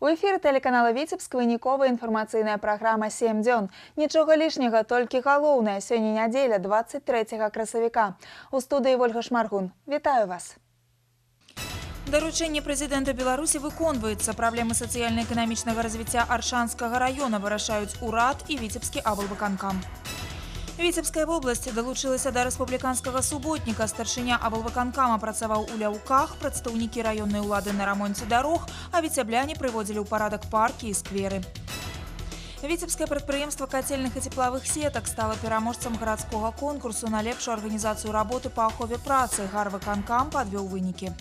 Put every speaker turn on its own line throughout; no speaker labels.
У эфіры тэлеканала Віцебск выніковая інфармацыйная праграма «7 дзён». Нічога лішняга, толькі галоўнае. Сёння нядзеля, 23 красавіка. У студыі Ольга Шмаргун. Вітаю вас. Даручэнне прэзідэнта Беларусі выконваецца. Праблемы сацыяльна-эканамічнага развіцця Аршанскага района вырашаюць урад і Віцебскі аблвыканкам. Віцебская вобласць далучылася да рэспубліканскага суботніка. Старшыня аблвыканкама працаваў у Ляўках, прадстаўнікі раённай улады на рамонце дарог, а віцебляне прыводзілі ў парадак паркі і скверы. Віцебскае прадпрыемства кацельных і цеплавых сетак стала пераможцам гарадскога конкурсу на лепшую арганізацыю работы па ахове працы. Гарвыканкам падвёў вынікі.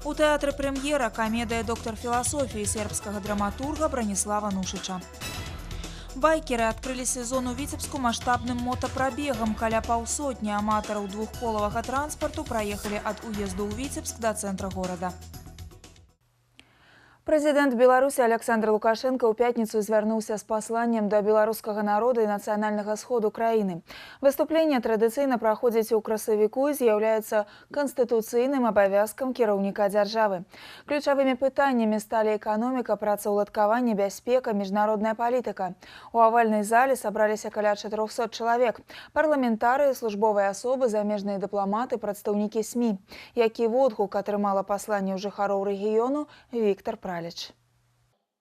У тэатры прэм'ера камедыя «Доктар філасофіі» сербскага драматурга Браніслава Нушыча. Байкеры адкрылі сезон у Віцебску маштабным мотапрабегам. Каля паўсотні аматараў двухколавага транспарту праехалі ад уезду ў Віцебск да цэнтра горада. Прэзідэнт Беларусі Александр Лукашенко ў пятніцу звярнуўся з пасланнем да беларускага народа і нацыянальнага сходу краіны. Выступленне традыцыйна праходзіць у красавіку і з'яўляецца канстытуцыйным абавязкам кіраўніка дзяржавы. Ключавымі пытаннямі сталі эканоміка, працаўладкаванне, бяспека, міжнародная палітыка. У авальнай зале сабраліся каля 400 чалавек. Парламентарыі, службовыя асобы, замежныя дыпламаты, прадстаўнікі СМІ. Які водгук атрымала пасланне ў жыхароў рэгіёну Віктор Праліч.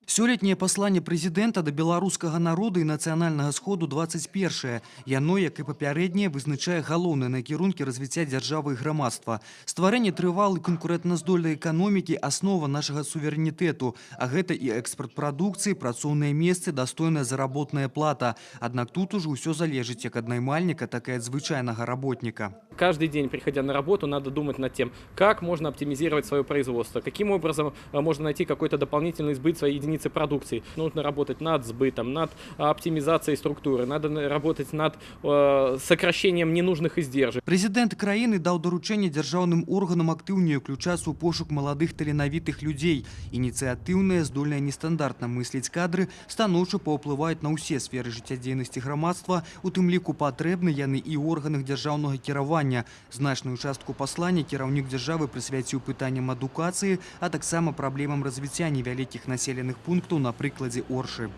Сёлетняе пасланне прэзідэнта да беларускага народа і нацыянальнага сходу 21. Яно, як і папярэдняе, вызначае галоўныя накірункі развіцця дзяржавы і грамадства. Стварэнне трывалай канкурэнтназдольнай эканомікі – аснова нашага суверэнітэту, а гэта і экспарт прадукцыі, працоўныя месцы, дастойная заработная плата. Аднак тут ужо ўсё залежыць як ад наймальніка, так і ад звычайнага работніка.
Каждый день, приходя на работу, надо думать над тем, как можно оптимизировать свое производство, каким образом можно найти какой-то дополнительный сбыт своей единицы продукции. Нужно работать над сбытом, над оптимизацией структуры, надо работать над сокращением ненужных издержек.
Прэзідэнт краіны даў даручэнне дзяржаўным органам актыўней уключацца ў пошук маладых таленавітых людзей. Ініцыятыўныя, здольныя нестандартна мысліць кадры станоўча паўплываюць на ўсе сферы жыццядзейнасці грамадства, у тым ліку патрэбны яны і ў органах дзяржаўнага кіравання. Значную частку паслання кіраўнік дзяржавы прысвяціў пытанням адукацыі, а таксама праблемам развіцця невялікіх населеных пунктаў на прыкладзе Оршы.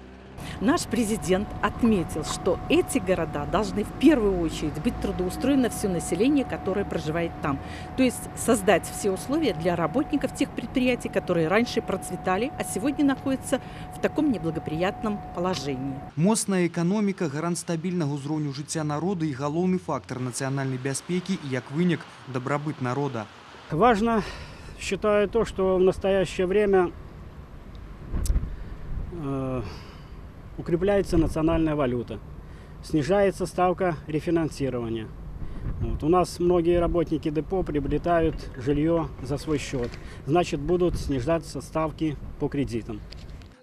Наш президент отметил, что эти города должны в первую очередь быть трудоустроено все население, которое проживает там. То есть создать все условия для работников тех предприятий, которые раньше процветали, а сегодня находятся в таком неблагоприятном положении.
Моцная эканоміка, гарант стабільнага ўзроўню жыцця народа і галоўны фактор нацыянальнай бяспекі і, як вынік, дабрабыт народа.
Важно, считаю, то, что в настоящее время укрепляется национальная валюта, снижается ставка рефинансирования. У нас многие работники депо приобретают жилье за свой счет, значит, будут снижаться ставки по кредитам.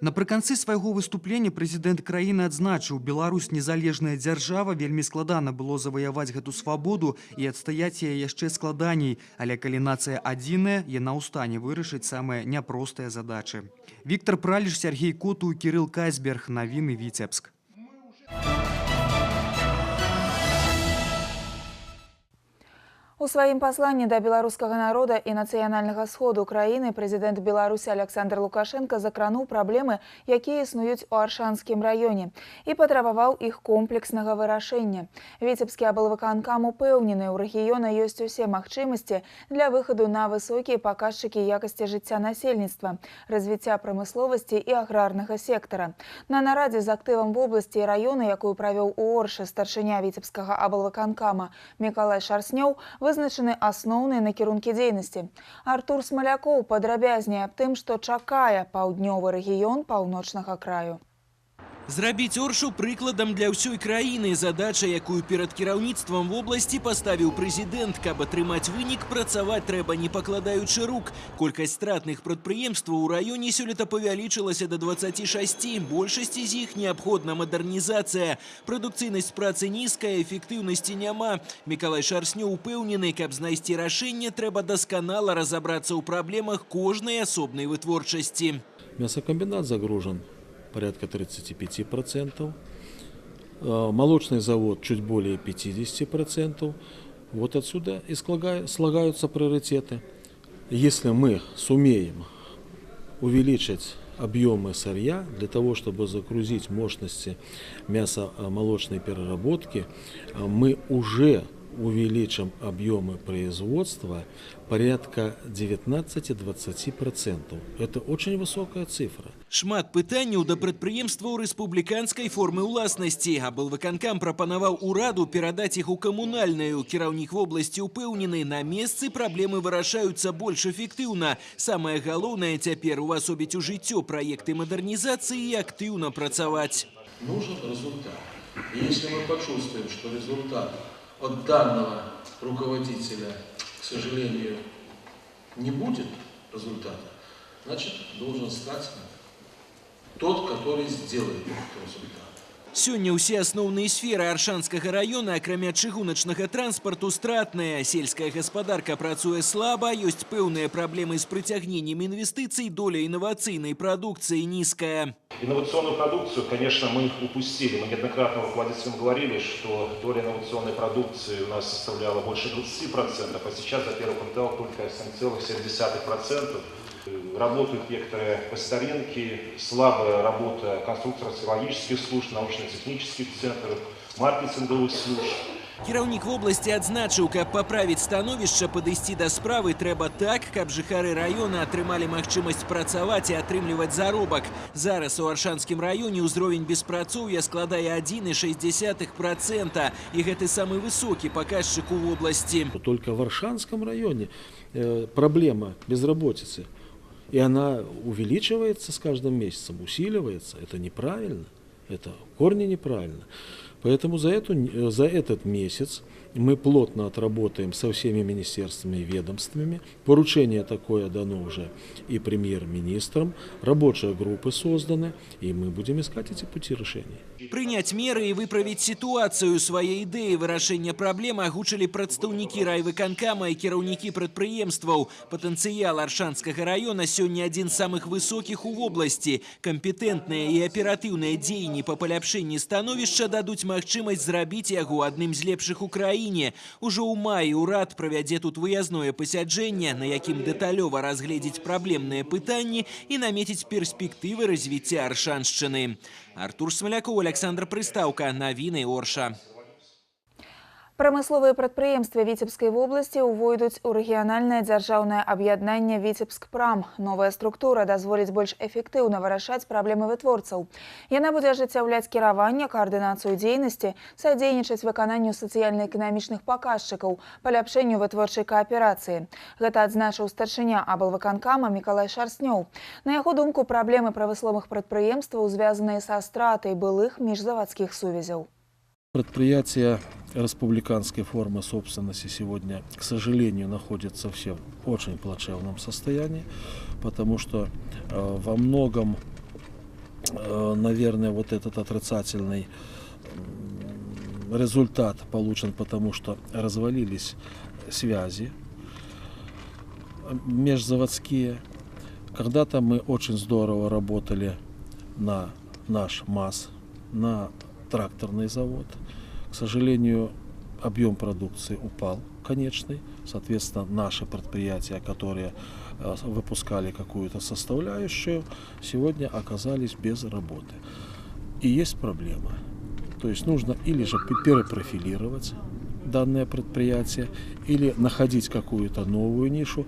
Напрыканцы свайго выступлення прэзідэнт краіны адзначыў, Беларусь незалежная дзяржава, вельмі складана было заваяваць гэту свабоду і адстаяць яе яшчэ складаней, але калі нацыя адзіная, яна ў стане вырашыць самыя няпростыя задачы. Віктор Праліч, Сергей Коту, Кірыл Кайсберг. Навіны Віцебск.
У сваім пасланні да беларускага народа і нацыянальнага сходу краіны прэзідэнт Беларусі Александр Лукашенко закрануў праблемы, якія існуюць у Аршанскім раёне, і патрабаваў іх комплекснага вырашэння. Віцебскі аблвыканкам упэўнены, у рэгіёна ёсць усе магчымасці для выхаду на высокія паказчыкі якасці жыцця насельніцтва, развіцця прамысловасці і аграрнага сектара. На нарадзе з актывам вобласці і раёна, якую правёў у Оршы старшыня Віцебскага аблвыканкама Мікалай Шарснёў, вызначаны асноўныя накірункі дзейнасці. Артур Смалякоў падрабязней аб тым, што чакае паўднёвы рэгіён паўночнага краю.
Зрабіць Оршу прыкладам для ўсёй краіны. Задача, якую перад кіраўніцтвам вобласці паставіў прэзідэнт. Каб атрымаць вынік, працаваць трэба не пакладаючы рук. Колькасць стратных прадпрыемстваў у раёне сёлета павялічылася да 26. Большасці з іх неабходна мадэрнізацыя. Прадукцыйнасць працы нізкая, эфектыўнасці няма. Мікалай Шарснёў упэўнены, каб знайсці рашэнне, трэба дасканала разабрацца ў праблемах кожнай асобнай вытворчасці.
Мясокомбинат загружен порядка 35%, молочный завод чуть более 50%. Вот отсюда и слагаются приоритеты. Если мы сумеем увеличить объемы сырья, для того, чтобы загрузить мощности мясомолочной переработки, мы уже увеличим объемы производства порядка 19-20%. Это очень высокая цифра.
Шмат пытанняў да прадпрыемстваў рэспубліканскай формы ўласнасці. Аблвыканкам прапанаваў ураду перадаць іх у камунальную. Кіраўнік вобласці ўпэўнены, на месцы праблемы вырашаюцца больш эфектыўна. Самае галоўнае цяпер увасобіць у жыццё праекты мадэрнізацыі і актыўна працаваць.
Нужен результат. И если мы почувствуем, что результат от данного руководителя, к сожалению, не будет результата, значит, должен стать тот, который сделает этот результат.
Сёння ўсе асноўныя сферы Аршанскага района, акрамя чыгуначнага транспарту, стратныя. Сельская гаспадарка працуе слаба, ёсць пэўныя праблемы з прыцягненнем інвестыцый, доля инновационной продукции низкая.
Инновационную продукцию, конечно, мы упустили. Мы неоднократно руководителям говорили, что доля инновационной продукции у нас составляла больше 20%, а сейчас за первый квартал только 7,7%. Работают некоторые по старинке, слабая работа конструкторско-логических служб, научно-технических центров, маркетинговых служб.
Кіраўнік вобласці адзначыў, каб паправіць становішча, падысці да справы трэба так, каб жыхары раёна атрымалі магчымасць працаваць і атрымліваць заробак. Зараз у Аршанскім раёне ўзровень беспрацоўя складае 1,6%, і гэты самы высокі паказчык у вобласці.
Только в Аршанском районе проблема безработицы, и она увеличивается с каждым месяцем, усиливается. Это неправильно, это в корне неправильно. Поэтому за этот месяц мы плотно отработаем со всеми министерствами и ведомствами. Поручение такое дано уже и премьер-министрам. Рабочие группы созданы, и мы будем искать эти пути решения.
Прыняць меры і выправіць сітуацыю. Свае ідэі вырашэння праблем агучылі прадстаўнікі райвыканкама і кіраўнікі прадпрыемстваў. Патэнцыял Аршанскага раёна сёння адзін з самых высокіх у вобласці. Кампетэнтныя і аператыўныя дзеянні па паляпшэнні становішча дадуць магчымасць зрабіць яго адным з лепшых у краіне. Ужо ў маі ўрад правядзе тут выязное пасяджэнне, на якім дэталёва разгледзець праблемныя пытанні і намеціць перспектывы развіцця Аршаншчыны. Артур Смоляков, Александр Пристаўка. Навіны Орша.
Прамысловыя прадпрыемствы Віцебскай вобласці ўвойдуць у рэгіянальнае дзяржаўнае аб'яднанне «Віцебскпрам». Новая структура дазволіць больш эфектыўна вырашаць праблемы вытворцаў. Яна будзе ажыццяўляць кіраванне, каардынацыю дзейнасці, садзейнічаць выкананню сацыяльна-эканамічных паказчыкаў, паляпшэнню вытворчай кааперацыі. Гэта адзначыў старшыня аблвыканкама Мікалай Шарснёў. На яго думку, праблемы прамысловых прадпрыемстваў звязаныя са стратай былых міжзаводскіх сувязяў.
Предприятия республиканской формы собственности сегодня, к сожалению, находятся все в очень плачевном состоянии, потому что во многом, наверное, вот этот отрицательный результат получен, потому что развалились связи межзаводские. Когда-то мы очень здорово работали на наш МАЗ, на тракторный завод. К сожалению, объем продукции упал, конечный. Соответственно, наши предприятия, которые выпускали какую-то составляющую, сегодня оказались без работы. И есть проблема. То есть нужно или же перепрофилировать данное предприятие, или находить какую-то новую нишу.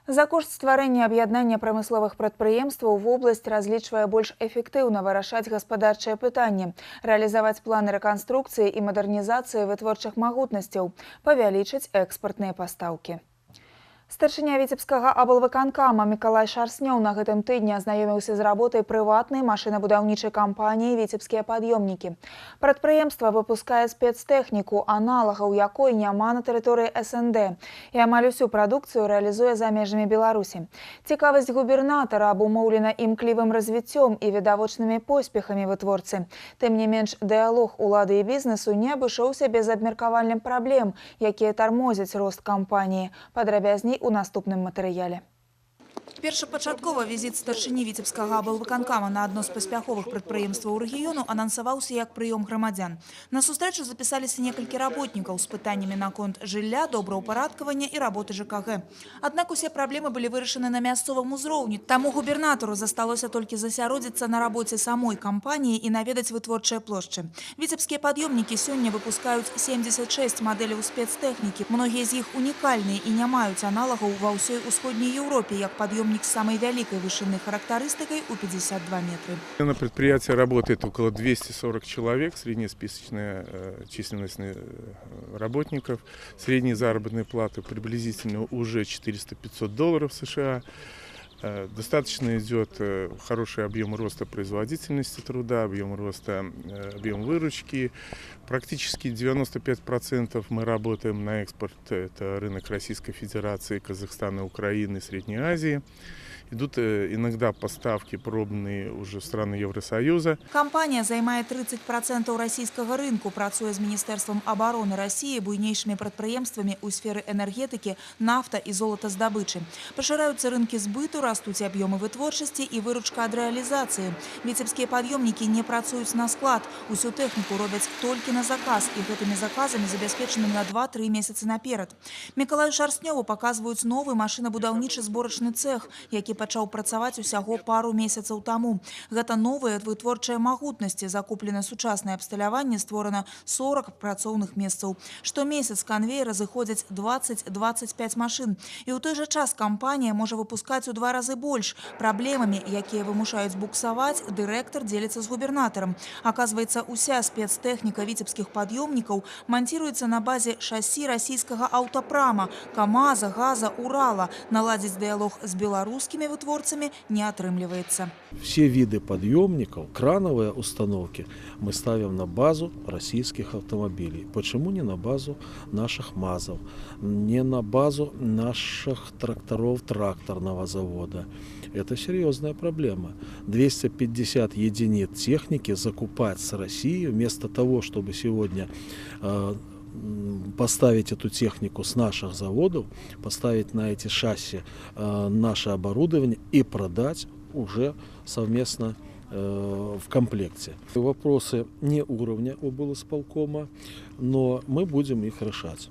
За кошт стварэння аб'яднання прамысловых прадпрыемстваў вобласць разлічвае больш эфектыўна вырашаць гаспадарчыя пытанні, рэалізаваць планы рэканструкцыі і мадэрнізацыі вытворчых магутнасцяў, павялічыць экспартныя пастаўкі. Старшыня Віцебскага аблвыканкама Мікалай Шарснёў на гэтым тыдні азнаёміўся з работай прыватнай машынабудаўнічай кампаніі «Віцебскія пад'ёмнікі». Прадпрыемства выпускае спецтэхніку, аналагаў якой няма на тэрыторыі СНД, і амаль усю прадукцыю рэалізуе за межамі Беларусі. Цікавасць губернатара абумоўлена імклівым развіццём і відавочнымі поспехамі вытворцы. Тым не менш, дыялог улады і бізнесу не абышоўся без абмеркавання праблем, якія тармозяць рост кампаніі. Падрабязней у наступным матэрыяле. Першапачаткова візіт старшыні віцебскага аблвыканкама на адно з паспяховых прадпрыемстваў рэгіёну анансаваўся як прыём грамадзян. На сустрэчу запісаліся некалькі работнікаў з пытаннямі наконт жылля, добраўпарадкавання і работы ЖКГ. Аднак усе праблемы былі вырашаны на мясцовым узроўні, таму губернатару засталося толькі засяродзіцца на рабоце самой кампаніі і наведаць вытворчыя плошчы. Віцебскія пад'ёмнікі сёння выпускаюць 76 мадэляў спецтэхнікі. Многія з іх унікальныя і не маюць аналагаў ва ўсёй усходняй Еўропе, як пад'ёмнік с самой великой вышинной характеристикой у 52 метра.
На предприятии работает около 240 человек, среднесписочная численность работников, средние заработные платы приблизительно уже $400–500 США. Достаточно идет хороший объем роста производительности труда, объем роста, объем выручки. Практически 95% мы работаем на экспорт. Это рынок Российской Федерации, Казахстана, Украины, Средней Азии. Идут иногда поставки пробные уже в страны Евросоюза.
Компания займае 30% российского рынку, працуе з Міністэрствам обороны России, буйнейшими прадпрыемствамі ў сферы энергетики, нафта и золотаздабычы. Пашыраюцца рынкі збыту, растуць аб'ёмы вытворчасці і выручка ад рэалізацыі. Віцебскія пад'ёмнікі не працуюць на склад, усю тэхніку робяць толькі на заказ, і гэтымі заказамі забяспечаны на 2–3 месяцы наперад. Мікалаю Шарстнёву паказваюць новы машынабудаўнічы зборачны цэх, які пачаў працаваць усяго пару месяцаў таму. Гэта новыя вытворчыя магутнасці, закуплена сучаснае абсталяванне, створана 40 працоўных месцаў. Штомесяц канвейера зыходзяць 20–25 машын. І ў той жа час кампанія можа выпускаць у 2 разы больш. Праблемамі, якія вымушаюць буксаваць, дырэктар дзеліцца з губернатарам. Аказваецца, уся спецтэхніка віцебскіх пад'ёмнікаў манціруецца на базе шасі расійскага аўтапрама, КамАЗа, ГАЗа, Урала. Наладзіць дыялог з беларускімі вытворцамі не атрымліваецца.
Все виды подъемников, крановые установки мы ставим на базу российских автомобилей. Почему не на базу наших МАЗов, не на базу наших тракторов тракторного завода? Это серьезная проблема. 250 единиц техники закупать с России вместо того, чтобы сегодня поставить эту технику с наших заводов, поставить на эти шасси наше оборудование и продать уже совместно в комплекте. Вопросы не уровня облисполкома, но мы будем их решать.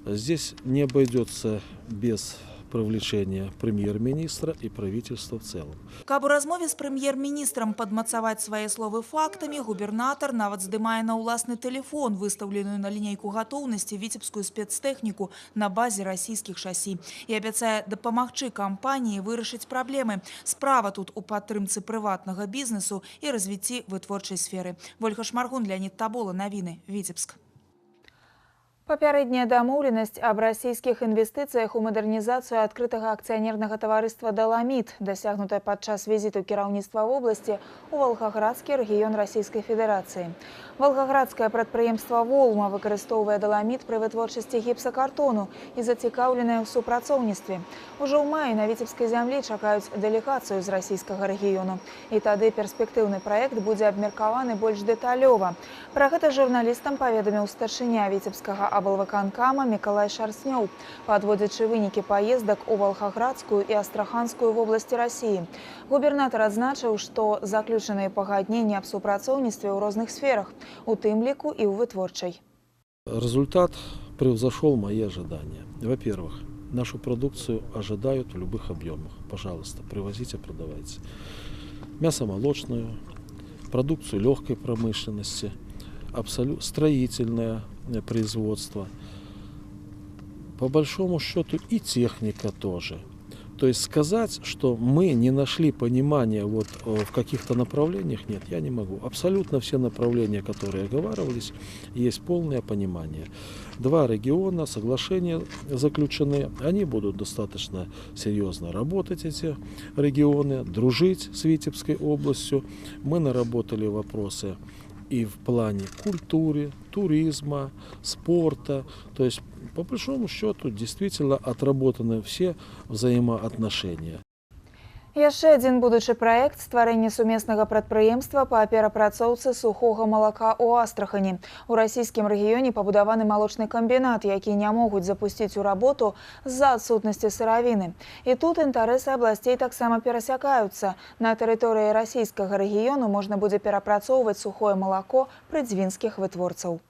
Здесь не обойдется без привлечения прем'єр-міністра і правительства в цілому.
Каб у размове з прем'єр-міністром падмацаваць свае словы фактамі, губернатар нават здымае на ўласны тэлефон выстаўленую на лінейку гатоўнасці віцебскую спецтэхніку на базе расійскіх шасі і абяцае дапамагчы кампаніі вырашыць праблемы. Справа тут у падтрымцы прыватнага бізнесу і развіцці вытворчай сферы. Вольга Шмаргун, Леонид Табола, навіны, Віцебск. Папярэдняя дамоўленасць аб расійскіх інвестыцыях у мадэрнізацыю адкрытага акцыянернага таварыства «Даламіт», дасягнутая падчас візіту кіраўніцтва вобласці ў Валгаградскі рэгіён Расійскай Федэрацыі. Валгаградскае прадпрыемства «Волма» выкарыстоўвае даламіт пры вытворчасці гіпсакартону і зацікаўленае ў супрацоўніцтве. Ужо ў маі на віцебскай зямлі чакаюць дэлегацыю з расійскага рэгіёну. І тады перспектыўны праект будзе абмеркаваны больш дэталёва. Пра гэта журналістам паведаміў старшыня віцебскага аблвыканкама Мікалай Шарстнёў, падводзячы вынікі паездак у Валгаградскую і Астраханскую вобласці Расіі. Губернатар адзначыў, што заключаныя пагадненні аб супрацоўніцтве ў розных сферах, у тым ліку і ў вытворчай.
Результат превзошел мои ожидания. Во-первых, нашу продукцию ожидают в любых объемах. Пожалуйста, привозите, продавайте. Мясомолочную, продукцию легкой промышленности, строительное производство. По большому счету и техника тоже. То есть сказать, что мы не нашли понимания вот в каких-то направлениях, нет, я не могу. Абсолютно все направления, которые оговаривались, есть полное понимание. 2 региона, соглашения заключены, они будут достаточно серьезно работать, эти регионы, дружить с Витебской областью. Мы наработали вопросы и в плане культуры, туризма, спорта. То есть, по большому счету, действительно отработаны все взаимоотношения.
Яшчэ адзін будучы праект стварэння сумеснага прадпрыемства па перапрацоўцы сухога малака ў Астрахані. У расійскім рэгіёне пабудаваны малочны камбінат, які не могуць запусціць у работу з-за адсутнасці сыравіны. І тут інтарэсы абласцей таксама перасякаюцца. На тэрыторыі расійскага рэгіёну можна будзе перапрацоўваць сухое малако прыдзвінскіх вытворцаў.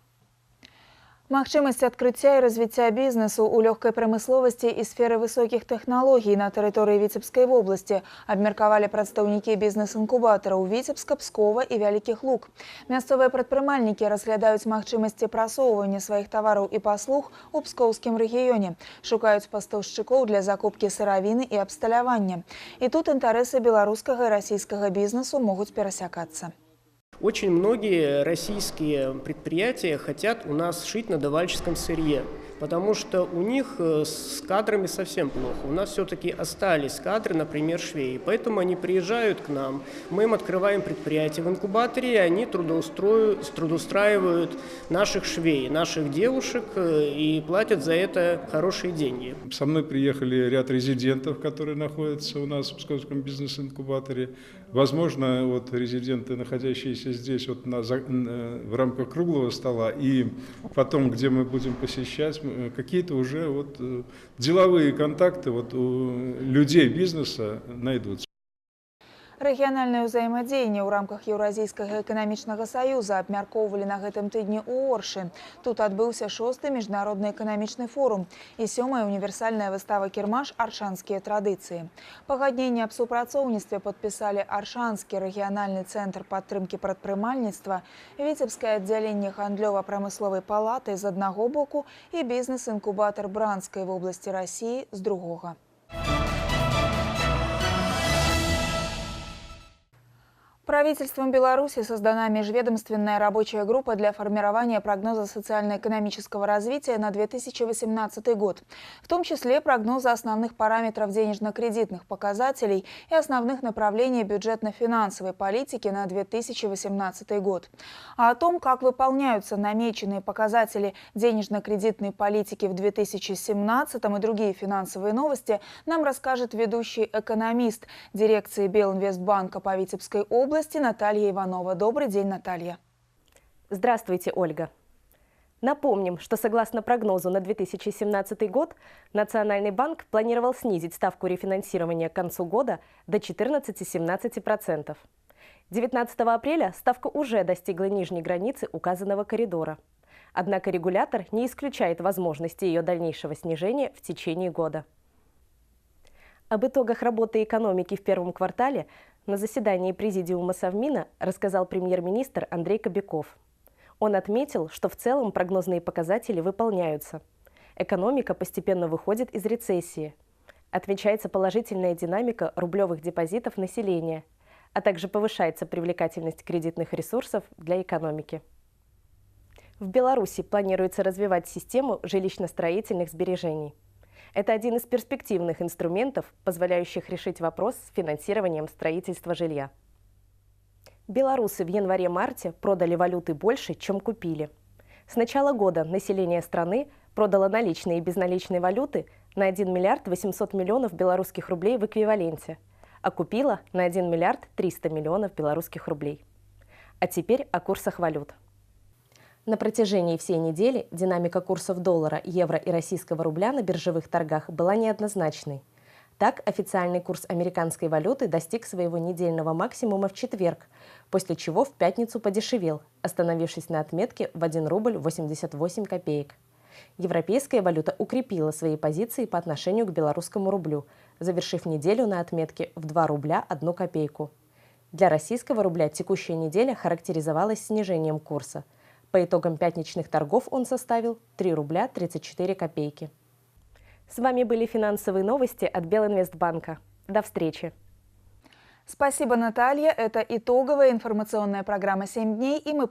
Магчымасць адкрыцця і развіцця бізнесу ў лёгкай прамысловасці і сферы высокіх тэхналогій на тэрыторыі Віцебскай вобласці абмеркавалі прадстаўнікі бізнес-інкубатараў Віцебска, Пскова і Вялікіх Луг. Мясцовыя прадпрымальнікі разглядаюць магчымасці прасоўвання сваіх тавараў і паслуг у пскоўскім рэгіёне, шукаюць пастаўшчыкоў для закупкі сыравіны і абсталявання. І тут інтарэсы беларускага і расійскага бізнесу могуць перасякацца.
Очень многие российские предприятия хотят у нас шить на давальческом сырье, потому что у них с кадрами совсем плохо. У нас все-таки остались кадры, например, швеи, поэтому они приезжают к нам, мы им открываем предприятие в инкубаторе, и они трудоустраивают наших швей, наших девушек и платят за это хорошие деньги.
Со мной приехали ряд резидентов, которые находятся у нас в Псковском бизнес-инкубаторе. Возможно, вот резиденты, находящиеся здесь вот в рамках круглого стола, и потом, где мы будем посещать, какие-то уже вот деловые контакты вот у людей бизнеса найдутся.
Рэгіянальнае ўзаемадзеянне ў рамках Еўразійскага эканамічнага саюза абмяркоўвалі на гэтым тыдні ў Оршы. Тут адбыўся 6-й міжнародны эканамічны форум і 7-я універсальная выстава «Кірмаш. Аршанскія традыцыі». Пагадненне аб супрацоўніцтве падпісалі Аршанскі рэгіянальны цэнтр падтрымкі прадпрымальніцтва, Віцебскае аддзяленне гандлёва-прамысловай палаты з аднаго боку і бізнес-інкубатар Бранскай вобласці Расіі з другога. Правительством Беларуси создана межведомственная рабочая группа для формирования прогноза социально-экономического развития на 2018 год, в том числе прогноза основных параметров денежно-кредитных показателей и основных направлений бюджетно-финансовой политики на 2018 год. А о том, как выполняются намеченные показатели денежно-кредитной политики в 2017 и другие финансовые новости, нам расскажет ведущий экономист дирекции Белинвестбанка по Витебской области Наталья Иванова. Добрый день, Наталья.
Здравствуйте, Ольга. Напомним, что согласно прогнозу на 2017 год Национальный банк планировал снизить ставку рефинансирования к концу года до 14-17%. 19 апреля ставка уже достигла нижней границы указанного коридора. Однако регулятор не исключает возможности ее дальнейшего снижения в течение года. Об итогах работы экономики в первом квартале на заседании Президиума Совмина рассказал премьер-министр Андрей Кобяков. Он отметил, что в целом прогнозные показатели выполняются. Экономика постепенно выходит из рецессии. Отмечается положительная динамика рублевых депозитов населения, а также повышается привлекательность кредитных ресурсов для экономики. В Беларуси планируется развивать систему жилищно-строительных сбережений. Это один из перспективных инструментов, позволяющих решить вопрос с финансированием строительства жилья. Белорусы в январе-марте продали валюты больше, чем купили. С начала года население страны продало наличные и безналичные валюты на 1 миллиард 800 миллионов белорусских рублей в эквиваленте, а купило на 1 миллиард 300 миллионов белорусских рублей. А теперь о курсах валют. На протяжении всей недели динамика курсов доллара, евро и российского рубля на биржевых торгах была неоднозначной. Так, официальный курс американской валюты достиг своего недельного максимума в четверг, после чего в пятницу подешевел, остановившись на отметке в 1 рубль 88 копеек. Европейская валюта укрепила свои позиции по отношению к белорусскому рублю, завершив неделю на отметке в 2 рубля 1 копейку. Для российского рубля текущая неделя характеризовалась снижением курса. По итогам пятничных торгов он составил 3 рубля 34 копейки. С вами были финансовые новости от Белинвестбанка. До встречи.
Спасибо, Наталья. Это итоговая информационная программа «7 дней», и мы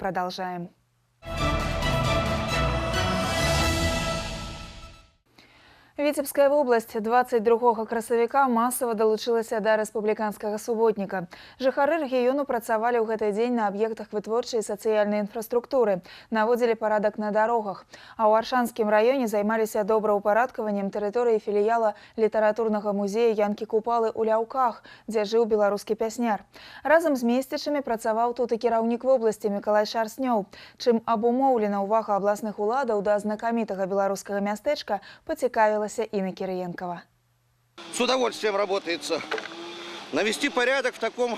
Віцебская вобласць 22 красавіка масава далучылася да рэспубліканскага суботніка. Жыхары рэгіёну працавалі ў гэты дзень на аб'ектах вытворчай і сацыяльнай інфраструктуры, наводзілі парадак на дарогах. А ў Аршанскім раёне займаліся добраўпарадкаваннем тэрыторыі філіяла літаратурнага музея Янкі Купалы ў Ляўках, дзе жыў беларускі пясняр. Разам з месцічамі працаваў тут і кіраўнік вобласці Мікалай Шарснёў. Чым абумоўлена ўвага абласных уладаў да знакамітага беларускага мястэчка, пацікавілася Инна Кириенкова.
С удовольствием работается. Навести порядок в таком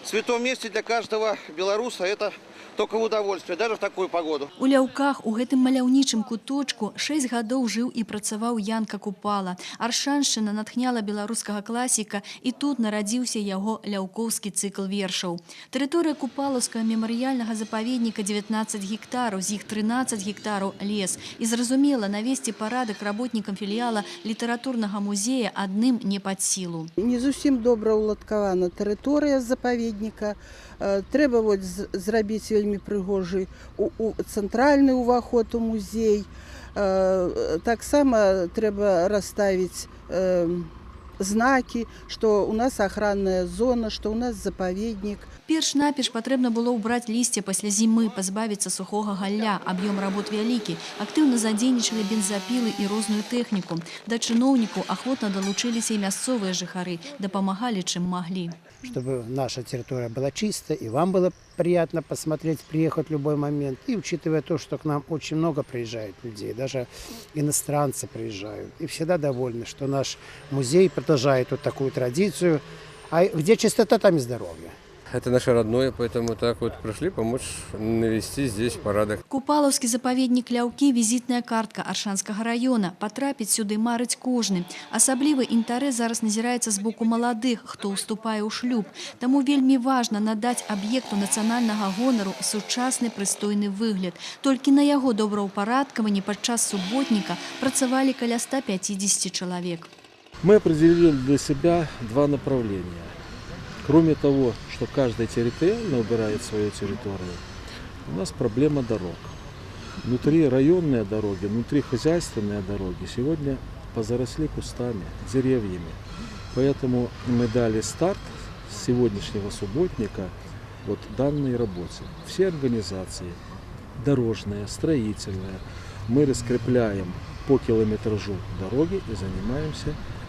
святом месте для каждого белоруса – это только в удовольствие, даже в такую погоду.
У Ляўках, у гэтым маляўнічым куточку 6 гадоў жыў і працаваў Янка Купала. Аршаншчына натхняла беларускага класіка, і тут нарадзіўся яго ляўкоўскі цыкл вершаў. Тэрыторыя Купалаўскага мемарыяльнага запаведніка 19 гектараў, з іх 13 гектараў лес. І зразумела, навесці парадак работнікам філіяла літаратурнага музея адным не пад сілу.
Не зусім добра ўладкавана тэрыторыя запаведніка. Трэба зрабіць вельмі прыгожы цэнтральны ўваход у музей. Таксама трэба расставіць знакі, што у нас ахранная зона, што у нас запаведнік.
Перш-наперш патрэбна было ўбраць лісце пасля зімы, пазбавіцца сухога галля. Аб'ём работ вялікі. Актыўна задзейнічалі бензапілы і розную тэхніку. Да чыноўнікаў ахвотна далучыліся і мясцовыя жыхары, дапамагалі чым маглі.
Чтобы наша территория была чистая, и вам было приятно посмотреть, приехать в любой момент. И учитывая то, что к нам очень много приезжает людей, даже иностранцы приезжают, и всегда довольны, что наш музей продолжает вот такую традицию. А где чистота, там и здоровье.
Это наше родное, поэтому так вот пришли помочь навести здесь порядок.
Купалаўскі запаведнік Ляўкі – візітная картка Аршанскага раёна. Патрапіць сюды марыць кожны. Асаблівы інтарэс зараз назіраецца з боку маладых, хто ўступае ў шлюб. Таму вельмі важна надаць аб'екту нацыянальнага гонару сучасны прыстойны выгляд. Толькі на яго добраўпарадкаванні падчас суботніка працавалі каля 150 чалавек.
Мы определили для себя два направления. Кроме того, что каждая территориально убирает свою территорию, у нас проблема дорог. Внутри районные дороги, внутри хозяйственные дороги сегодня позаросли кустами, деревьями. Поэтому мы дали старт с сегодняшнего субботника вот данной работе. Все организации, дорожные, строительные, мы раскрепляем по километражу дороги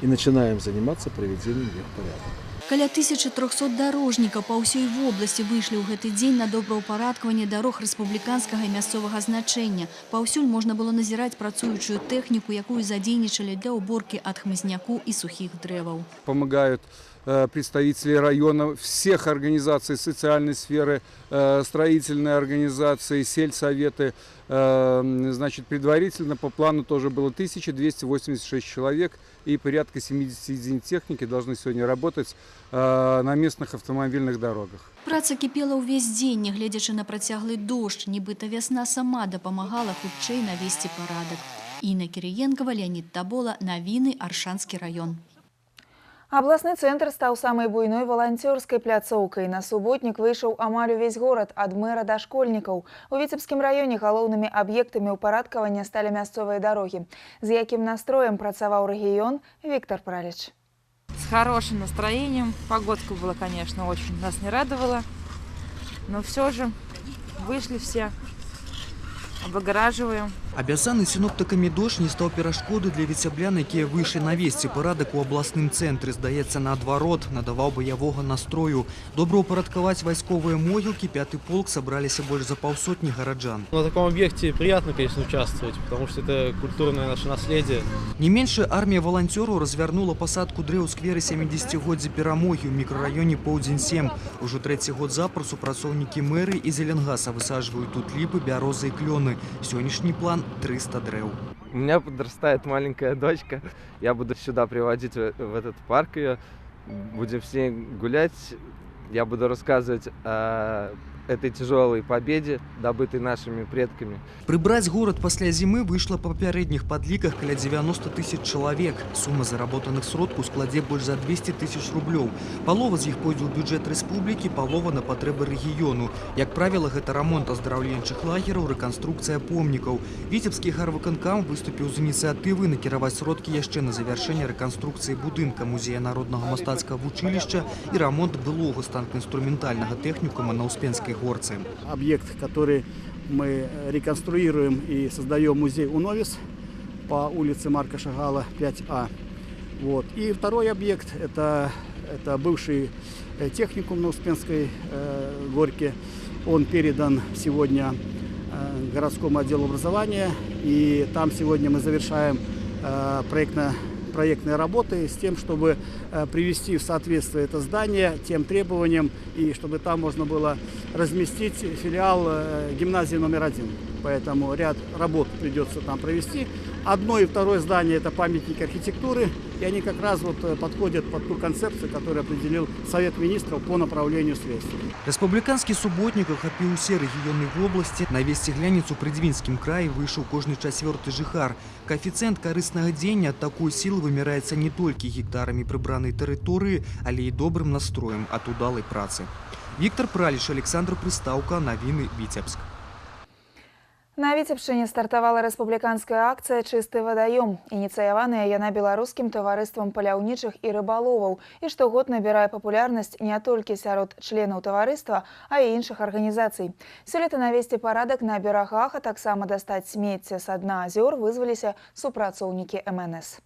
и начинаем заниматься проведением их порядка.
Каля 1300 дарожнікаў па ўсёй вобласці выйшлі ў гэты дзень на добраўпарадкаванне дарог рэспубліканскага і мясцовага значэння. Паўсюль можна было назіраць працуючую тэхніку, якую задзейнічалі для уборкі ад хмызняку і сухіх дрэваў.
Помогают представители района, всех организаций социальной сферы, строительные организации, сельсоветы. Значит, предварительно по плану тоже было 1286 человек, и порядка 70 единиц техники должны сегодня работать на местных автомобильных дорогах.
Праца кіпела ўвесь дзень, нягледзячы на працяглы дождж, нібыта вясна сама дапамагала хутчэй навесці парадак. Інна Кириенкова, Леонид Табола, навіны, Аршанскі раён.
Абласны цэнтр стаў самай буйной валанцёрскай пляцоўкай. На суботнік выйшаў амаль увесь горад ад мэра да школьнікаў. У Віцебскім раёне галоўнымі аб'ектамі ўпарадкавання сталі мясцовыя дарогі. З якім настроем працаваў рэгіён, Виктор Праліч.
С хорошим настроением. Погодка была, конечно, очень нас не радовала. Но все же вышли все, облагораживаем.
Абяцаны сіноптыкамі дождж не стаў перашкоды для віцяблян, якія выйшлі навесці парадак у абласным цэнтры. Здаецца, наадварот, надаваў баявога настрою. Добраўпарадкаваць вайсковыя могілкі 5-й полк собраліся больш за паўсотні гараджан.
На таком объекте приятно, конечно, участвовать, потому что это культурное наше наследие.
Не меншая армія валанцёраў развярнула пасадку дрэў у скверы 70-годдзя перамогі ў мікрараёне Поўдзень-7. Ужо 3-й год запар супрацоўнікі мэрыі і Зеленгаса высаджваюць тут ліпы, бярозы і клёны. Сённяшні план 300 дрэў.
У меня подрастает маленькая дочка. Я буду сюда приводить в этот парк ее. Будем с ней гулять. Я буду рассказывать о этой тяжелой победе, добытой нашими предками.
Прибраць горад пасля зімы выйшла па папярэдніх падліках каля 90 тысяч чалавек. Сума заработаных сродкаў складзе больш за 200 тысяч рублёў. Палова з іх пойдзе ў бюджэт рэспублікі, палова на патрэбы рэгіёну. Як правіла, гэта рамонт аздараўленчых лагераў, рэканструкцыя помнікаў. Віцебскі гарвыканкам выступіў з ініцыятывы накіраваць сродкі яшчэ на завяршэнне рэканструкцыі будынка музея народнага мастацкага вучылішча і рамонт былога станка-інструментальнага тэхнікума на Успенскай горцы.
Объект, который мы реконструируем и создаем музей УНОВИС по улице Марка Шагала, 5А. Вот. И второй объект – это бывший техникум на Успенской горке. Он передан сегодня городскому отделу образования. И там сегодня мы завершаем проектные работы с тем, чтобы привести в соответствие это здание тем требованиям и чтобы там можно было разместить филиал гимназии номер 1. Поэтому ряд работ придется там провести. Одно и второе здание – это памятники архитектуры, и они как раз вот подходят под ту концепцию, которую определил Совет министров по направлению следствия.
Рэспубліканскі суботнік ахапіў усе рэгіёны вобласці. На весь цегляніцу пры Двінскім краі выйшаў кожны 4-й жыхар. Коэфіцыент карыснага дзеяння ад такой сілы вымяраецца не толькі гектарамі прыбранай тэрыторыі, але і добрым настроем ад удалай працы. Віктор Праліч, Александр Прыстаўка, навіны Віцебск.
На Віцебшчыне стартавала рэспубліканская акцыя «Чысты вадаём», ініцыяваная яна беларускім таварыствам паляўнічых і рыбаловаў, і штогод набірае папулярнасць не толькі сярод членаў таварыства, а і іншых арганізацый. Сёлета навесці парадак на берагах, а таксама дастаць смецце са дна азёр вызваліся супрацоўнікі МНС.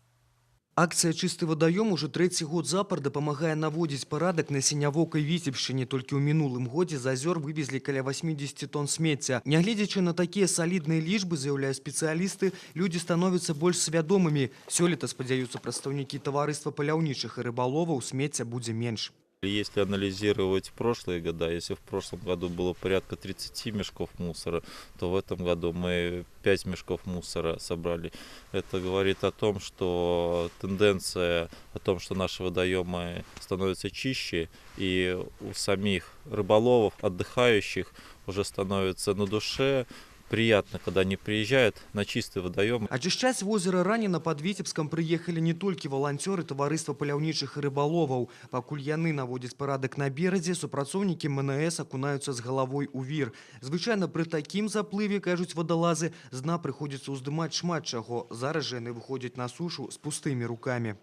Акцыя «Чысты вадаём» уже 3-й год запар дапамагае наводзіць парадак на сінявокай Віцебшчыне. Толькі ў мінулым годзе з азёр вывезлі каля 80 тонн смецця. Нягледзячы на такія салідныя лічбы, заяўляюць спецыялісты, людзі становяцца больш свядомымі. Сёлета, спадзяюцца прадстаўнікі таварыства паляўнічых і рыбаловаў, смецця будзе менш.
Если анализировать прошлые года, если в прошлом году было порядка 30 мешков мусора, то в этом году мы 5 мешков мусора собрали. Это говорит о том, что тенденция, о том, что наши водоемы становятся чище, и у самих рыболовов, отдыхающих, уже становится на душе приятно, когда они приезжают на чистый водоем.
Ачышчаць возера Раніна пад Віцебскам прыехалі не толькі валанцёры таварыства паляўнічых і рыбаловаў. Пакуль яны наводзяць парадак на беразе, супрацоўнікі МНС акунаюцца з галавой у вір. Звычайна пры такім заплыве, кажуць вадалазы, з дна прыходзіцца ўздымаць шмат чаго. Зараз жа яны выходзяць на сушу з пустымі рукамі.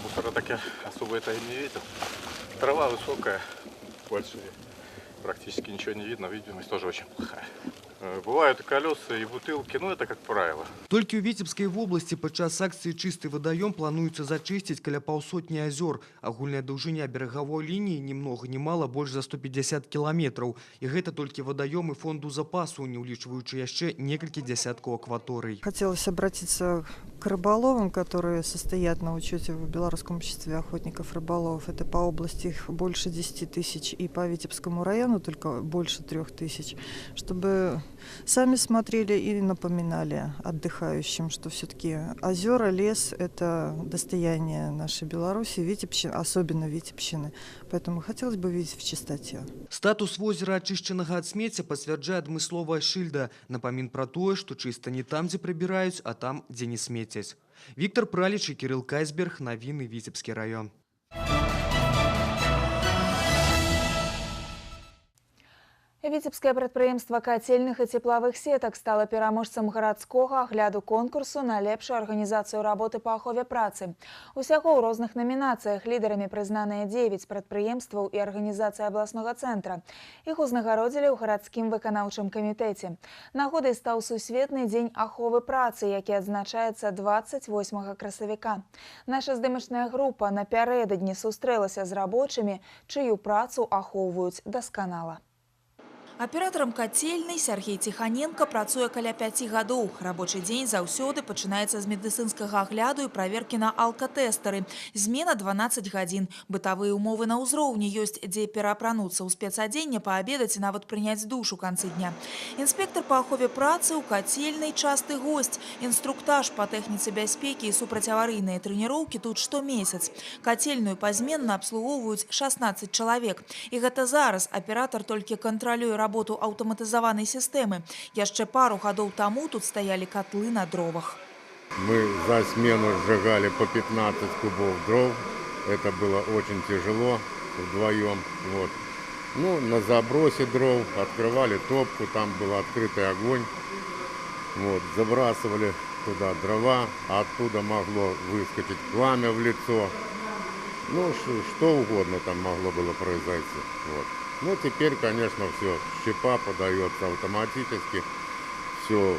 Мусора так особо это и не видел. Трава высокая, больше практически ничего не видно, видимость тоже очень плохая. Бывают и колеса, и бутылки, но это как правило.
Толькі ў Віцебскай вобласці падчас акцыі «Чысты вадаём» плануецца зачысціць каля паўсотні азёр. Агульная даўжыня берагавой лініі ні многа ні мала больш за 150 кіламетраў. І гэта толькі вадаёмы фонду запасу, не ўлічваючы яшчэ некалькі дзясяткаў акваторый.
Хотелось обратиться к рыболовам, которые состоят на учете в Белорусском обществе охотников-рыболовов. Это по области их больше 10 тысяч, и по Витебскому району только больше 3000, чтобы сами смотрели и напоминали отдыхающим, что все-таки озера, лес – это достояние нашей Беларуси, Витебщины, особенно Витебщины. Поэтому хотелось бы видеть в чистоте.
Статус возера ачышчанага ад смецця пацвярджае адмысловая шыльда. Напамін пра тое, што чыста не там, дзе прыбіраюць, а там, дзе не смецяць. Віктор Праліч і Кірыл Кайсберг, навіны Віцебскі раён.
Віцебскае прадпрыемства кацельных і цеплавых сетак стала пераможцам гарадскога агляду конкурсу на лепшую арганізацыю работы па ахове працы. Усяго ў розных намінацыях лідарамі прызнаныя 9 прадпрыемстваў і арганізацыі абласнога цэнтра. Іх узнагародзілі ў гарадскім выканаўчым камітэце. Нагодай стаў сусветны дзень аховы працы, які адзначаецца 28 красавіка. Наша здымачная група напярэдадні сустрэлася з рабочымі, чыю працу ахоўваюць дасканала. Аператарам кацельнай Сергей Ціханенка працуе каля 5 гадоў. Рабочы дзень заўсёды пачынаецца з медыцынскага агляду і праверкі на алкатэстары. Змена 12 гадзін. Бытавыя умовы на ўзроўні ёсць, дзе пераапрануцца ў спецадзенне, паабедаць і нават прыняць душ у канцы дня. Інспектар па ахове працы ў кацельнай часты госць. Інструктаж па тэхніцы бяспекі і супрацьаварыйныя трэніроўкі тут штомесяц. Кацельную пазменна абслугоўваюць 16 чалавек. І гэта зараз аператар толькі кантралюе работу аўтаматызаванай сістэмы. Яшчэ пару гадоў таму тут стаялі котлы на дровах.
Мы за смену сжигали по 15 кубов дров. Это было очень тяжело вдвоем. Вот. Ну, на забросе дров открывали топку, там был открытый огонь. Вот. Забрасывали туда дрова, а оттуда могло выскочить пламя в лицо. Ну, что угодно там могло было произойти. Вот. Ну, теперь, конечно, все, щепа подается автоматически, все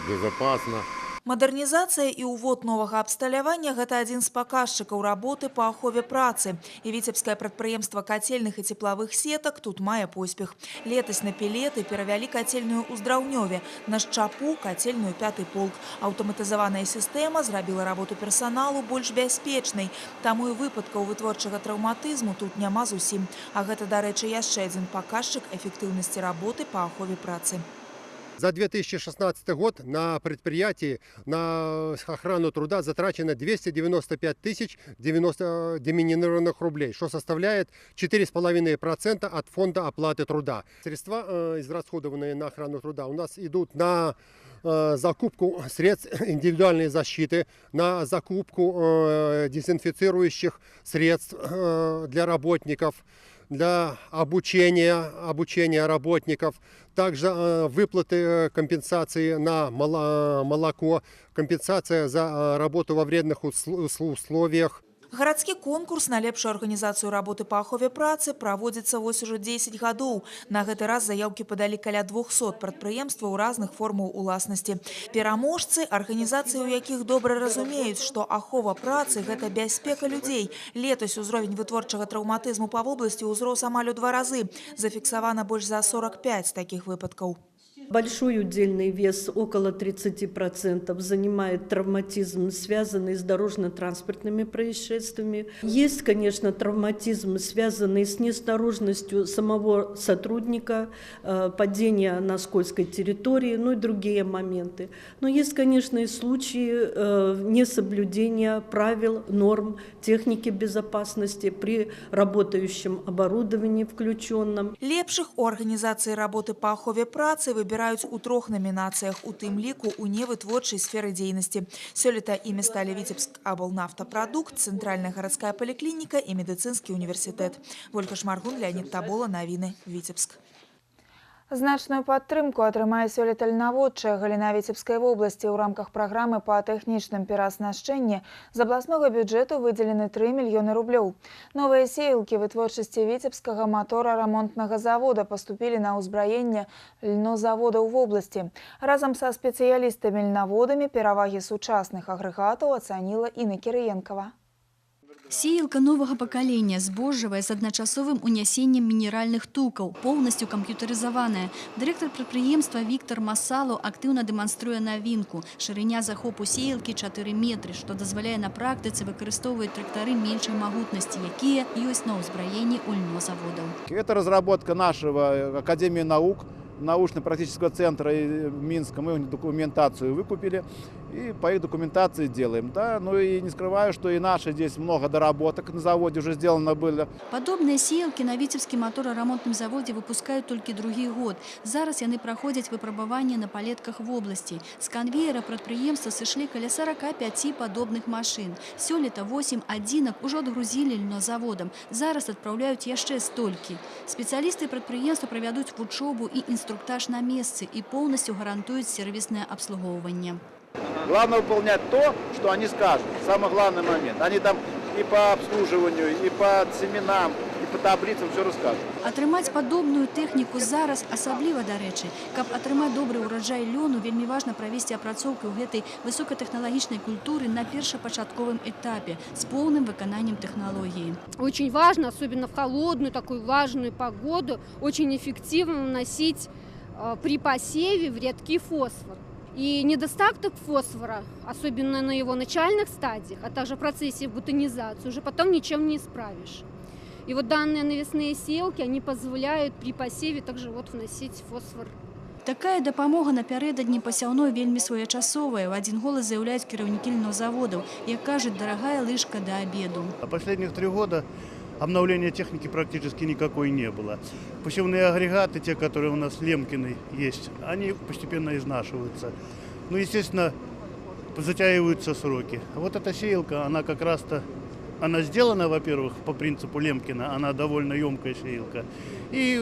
безопасно.
Мадэрнізацыя і ўвод новага абсталявання – гэта адзін з паказчыкаў работы па ахове працы. І віцебскае прадпрыемства кацельных і цеплавых сетак тут мае поспех. Летась на пелеты перавялі кацельную ў Здраўнёве, на Шчапу – кацельную 5-й полк. Аўтаматызаваная сістэма зрабіла работу персаналу больш бяспечнай. Таму і выпадкаў вытворчага траўматызму тут няма зусім. А гэта, дарэчы, яшчэ адзін паказчык эфектыўнасці работы па ахове працы.
За 2016 год на предприятии на охрану труда затрачено 295 тысяч 90 деминированных рублей, что составляет 4,5% от фонда оплаты труда. Средства, израсходованные на охрану труда, у нас идут на закупку средств индивидуальной защиты, на закупку дезинфицирующих средств для работников, для обучения работников, также выплаты компенсации на молоко, компенсация за работу во вредных условиях.
Гарадскі конкурс на лепшую арганізацыю работы па ахове працы праводзіцца вось ужо 10 гадоў. На гэты раз заяўкі падалі каля 200 прадпрыемстваў разных формаў уласнасці. Пераможцы – арганізацыі, у якіх добра разумеюць, што ахова працы – гэта бяспека людзей. Летась узровень вытворчага траўматызму па вобласці ўзрос амаль у 2 разы. Зафіксавана больш за 45 такіх выпадкаў.
Большой удельный вес, около 30%, занимает травматизм, связанный с дорожно-транспортными происшествиями. Есть, конечно, травматизм, связанный с неосторожностью самого сотрудника, падение на скользкой территории, ну и другие моменты. Но есть, конечно, и случаи несоблюдения правил, норм техники безопасности при работающем оборудовании включенном.
Лепшых у организации работы по ахове працы выбираюць у 3 номінацыях, у тым ліку у невытворчай сферы дзейнасці. Сёлета імі сталі Віцебск аблнафтапрадукт, Цэнтральная гарадская паліклініка і медыцынскі універсітэт. Вольга Шмаргун, Леонид Табола, навіны, Віцебск. Значную падтрымку атрымае сёлета льнаводчая галіна Віцебскай вобласці. У рамках праграмы па тэхнічным перааснашчэнні з абласнога бюджэту выдзелены 3 мільёны рублёў. Новыя сеялкі вытворчасці Віцебскага мотора-рамонтнага завода паступілі на ўзбраенне льнозавода ў вобласці. Разам са спецыялістамі-льнаводамі перавагі сучасных агрэгатаў ацаніла Інна Кірыенкава.
Сеялка новага пакалення, збожжавая з адначасовым унясеннем мінеральных тукаў, поўнасцю камп'ютарызаваная. Дырэктар прадпрыемства Віктор Масалу актыўна дэманструе навінку. Шырыня захопу сеялкі 4 метры, што дазваляе на практыцы выкарыстоўваць трактары меншай магутнасці, якія ёсць на ўзбраенні у льнозаводаў.
Это разработка нашего Академии наук, научно-практического центра Минска. Мы документацию выкупили и по их документации делаем. Да? Ну и не скрываю, что и наши здесь много доработок на заводе уже сделано было.
Подобные сеялки на Витебском мотороремонтном заводе выпускают только другий год. Зараз яны проходят выпробование на палетках в области. С конвейера предприемства сошли каля 45 подобных машин. Сёлета 8 адзінак уже отгрузили льнозаводом. Зараз отправляют яшчэ столькі. Специалисты предприемства проведут учебу и инструктаж на месте и полностью гарантуют сервисное обслуговывание.
Главное выполнять то, что они скажут. Самый главный момент. Они там и по обслуживанию, и по семенам, и по таблицам все расскажут.
Атрымаць падобную тэхніку зараз асабліва дарэчы. Каб атрымаць добры ўраджай лёну, вельмі важна правесці апрацоўку ў гэтай высокатэхналагічнай культуры на першапачатковым этапе з поўным выкананнем тэхналогіі.
Очень важно, особенно в холодную, такую влажную погоду, очень эффективно наносить при посеве в рядки фосфор. И недостаток фосфора, особенно на его начальных стадиях, а также в процессе бутонизации, уже потом ничем не исправишь. И вот данные навесные сеялки, они позволяют при посеве также вот вносить фосфор.
Такая дапамога напярэдадні пасяўной вельмі своечасовая. В один голас заяўляюць кіраўнікі льнозаводаў. Як кажуць, дарагая лыжка до обеду.
Последних 3 года обновления техники практически никакой не было. Посевные агрегаты, те, которые у нас Лемкины есть, они постепенно изнашиваются. Ну, естественно, затягиваются сроки. А вот эта сеялка, она как раз-то, она сделана, во-первых, по принципу Лемкина, она довольно емкая сеялка. И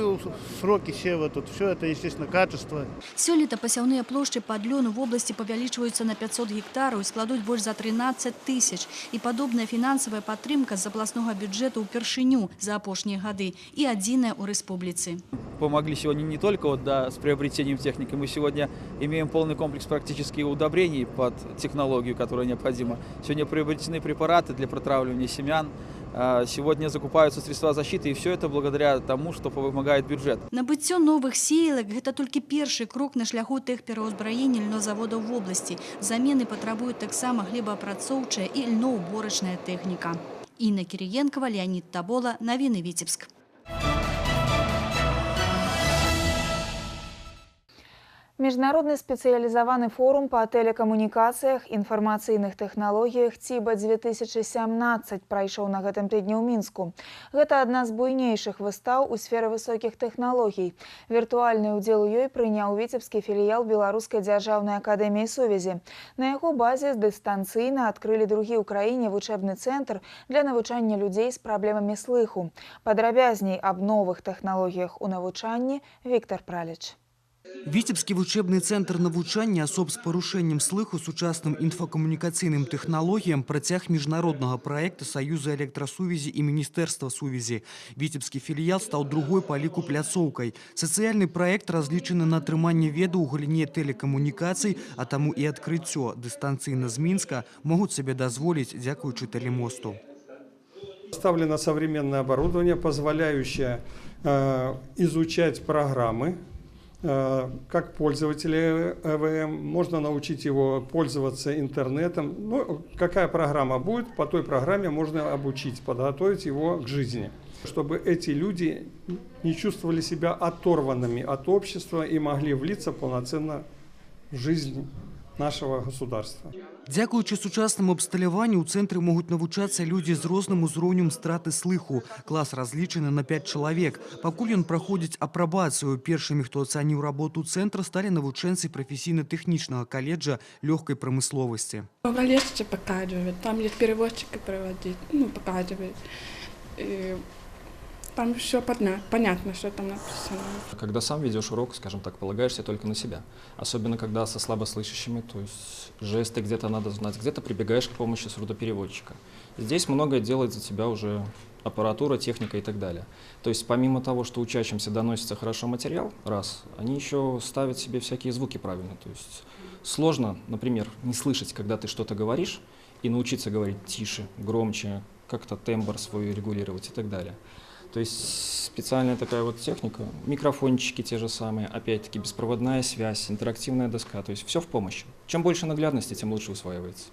сроки сева, тут все это, естественно, качество.
Сёлета пасяўныя плошчы пад лёну в области павялічваюцца на 500 гектараў і складуць больш за 13 тысяч. І падобная фінансавая падтрымка з абласнога бюджэту ўпершыню за апошнія гады і адзіная ў рэспубліцы.
Помогли сегодня не только с приобретением техники, мы сегодня имеем полный комплекс практически удобрений под технологию, которая необходима. Сегодня приобретены препараты для протравливания семян, сегодня закупаются средства защиты, и все это благодаря тому, что помогает бюджет.
Набыццё новых сеялак – гэта толькі першы крок на шляху тэхпераўзбраення льнозаводаў в области. Замены патрабуюць таксама глебаапрацоўчая і льноўборачная тэхніка. Інна Кіріенкова, Леонид Табола, Навіны Віцебск.
Міжнародны спецыялізаваны форум па тэлекамунікацыях, інфармацыйных тэхналогіях ЦІБА-2017 прайшоў на гэтым тыдні ў Мінску. Гэта адна з буйнейшых выстаў у сферы высокіх тэхналогій. Віртуальны ўдзел у ёй прыняў віцебскі філіял Беларускай дзяржаўнай акадэміі сувязі. На яго базе дыстанцыйна адкрылі другі ў краіне вучэбны цэнтр для навучання людзей з праблемамі слыху. Падрабязней аб новых тэхналогіях у навучанні Віктор Праліч.
Витебский вучебный центр навучання особ с порушением слыху сучасным инфокоммуникацийным технологиям протяг международного проекта Союза электросувязи и Министерства сувязи. Витебский филиал стал другой по лику пляцоўкай. Социальный проект различаны на атрыманне веду у галіне телекоммуникаций, а тому и открыццё дистанцийно з Минска могут себе дозволить дзякуючы телемосту.
Поставлено современное оборудование, позволяющее изучать программы. Как пользователи ЭВМ, можно научить его пользоваться интернетом. Ну, какая программа будет, по той программе можно обучить, подготовить его к жизни. Чтобы эти люди не чувствовали себя оторванными от общества и могли влиться полноценно в жизнь нашего государства.
Дзякуючы сучаснаму абсталяванню ў цэнтры могуць навучацца людзі з розным узроўнем страты слыху. Клас разлічаны на 5 чалавек. Пакуль ён праходзіць апрабацыю, першымі, хто ацаніў работу цэнтра, сталі навучэнцы професійна-тэхнічнага каледжа лёгкай прамысловасці.
Легче показывает, там есть переводчики проводить, показывает. Там все понятно, что там написано.
Когда сам ведешь урок, скажем так, полагаешься только на себя. Особенно когда со слабослышащими, то есть жесты где-то надо знать, где-то прибегаешь к помощи сурдопереводчика. Здесь многое делает за тебя уже аппаратура, техника и так далее. То есть помимо того, что учащимся доносится хорошо материал, раз, они еще ставят себе всякие звуки правильно. То есть сложно, например, не слышать, когда ты что-то говоришь, и научиться говорить тише, громче, как-то тембр свой регулировать и так далее. То есть специальная такая вот техника, микрофончики те же самые, опять-таки беспроводная связь, интерактивная доска, то есть все в помощь. Чем больше наглядности, тем лучше усваивается.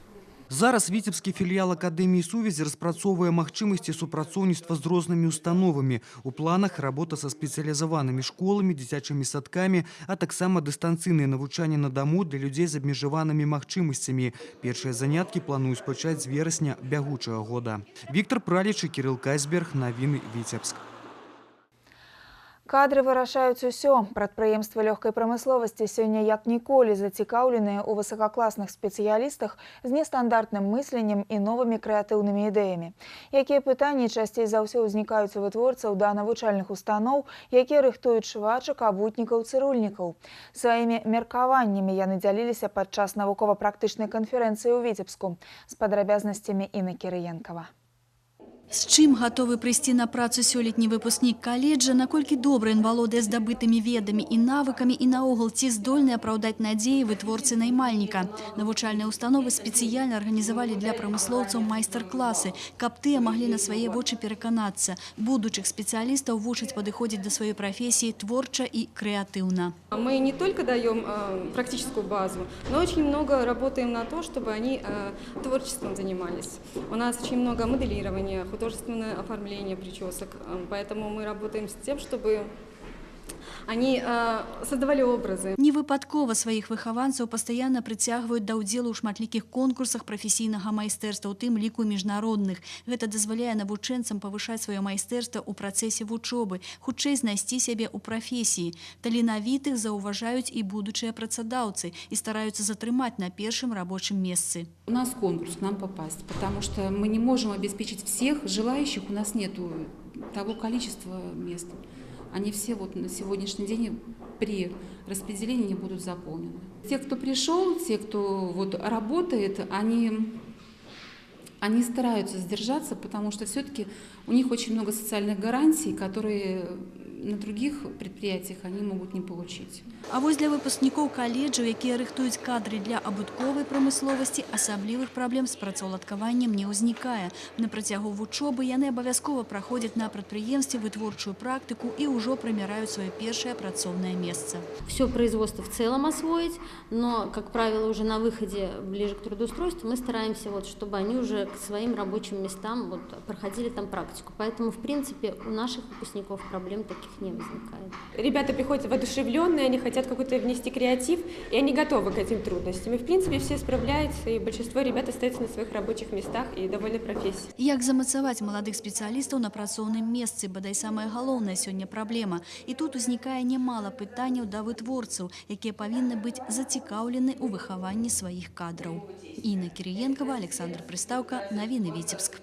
Зараз віцебскі філіял Акадэміі сувязі распрацоўвае магчымасці супрацоўніцтва з рознымі установамі. У планах работа са спецыялізаванымі школамі, дзіцячымі садкамі, а таксама дыстанцыйнае навучанне на даму для людзей з абмежаванымі магчымасцямі. Першыя заняткі плануюць пачаць з верасня бягучага года. Віктор Праліч і Кірыл Кайсберг, Навіны Віцебск.
Кадры вырашаюць усё. Прадпрыемствы лёгкай прамысловасці сёння як ніколі зацікаўленыя ў высокакласных спецыялістах з нестандартным мысленнем і новымі крэатыўнымі ідэямі. Якія пытанні часцей за ўсё ўзнікаюць у вытворцаў да навучальных устаноў, якія рыхтуюць швачак, абутнікаў, цырульнікаў. Сваімі меркаваннямі яны дзяліліся падчас навукова-практычнай канферэнцыі ў Віцебску. З падрабязнасцямі Інны Кірыенкова.
З чым гатовы прыйсці на працу сёлетні выпускнік каледжа, наколькі добра ён валодае здабытымі ведамі і навыкамі і наогул ці здольны апраўдаць надзеі вытворцы наймальніка. Навучальныя установы спецыяльна арганізавалі для прамыслоўцаў майстар-класы, каб тыя маглі на свае вочы пераканацца. Будучых спецыялістаў вучаць падыходзіць да сваёй прафесіі творча і крэатыўна.
Мы не только даем практическую базу, но очень много работаем на то, чтобы они творчеством занимались. У нас очень много моделирования, художественное оформление причесок, поэтому мы работаем с тем, чтобы они создавали образы.
Невыпадкова сваіх выхаванцаў пастаянна прыцягваюць да ўдзелу ў шматлікіх конкурсах прафесійнага майстэрства, у тым ліку міжнародных. Гэта дазваляе навучэнцам павышаць сваё майстэрства ў працэсе вучобы, хутчэй знайсці сябе ў прафесіі. Таленавітых заўважаюць і будучыя працадаўцы і стараюцца затрымаць на першым рабочым месцы.
У нас конкурс к нам попасть, потому что мы не можем обеспечить всех желающих, у нас нет того количества мест. Они все вот на сегодняшний день при распределении не будут заполнены. Те, кто пришел, те, кто вот работает, они стараются сдержаться, потому что все-таки у них очень много социальных гарантий, которые на других предприятиях они могут не получить.
А вось для выпускнікоў каледжаў, якія рыхтуюць кадры для абутковай прамысловасці, асаблівых праблем з працаўладкаваннем не ўзнікае. На працягу вучобы яны абавязкова праходзяць на прадпрыемстве вытворчую практыку і ўжо прымяраюць сваё першае працоўнае месца.
Все производство в целом освоить, но, как правило, уже на выходе ближе к трудоустройству мы стараемся, чтобы они уже к своим рабочим местам проходили там практику. Поэтому, в принципе, у наших выпускников проблем таких не возникает.
Ребята приходят воодушевленные, они хотят какой-то внести креатив, и они готовы к этим трудностям. И, в принципе, все справляются, и большинство ребят остаются на своих рабочих местах и довольны профессией.
Як замацаваць маладых спецыялістаў на працоўным месцы, бадай самая галоўная сёння праблема. І тут узнікае немало пытанняў да вытворцаў, якія павінны быць зацікаўлены ў выхаванні сваіх кадраў. Інна Кириенкова, Александр Пристаўка, Навіны Віцебск.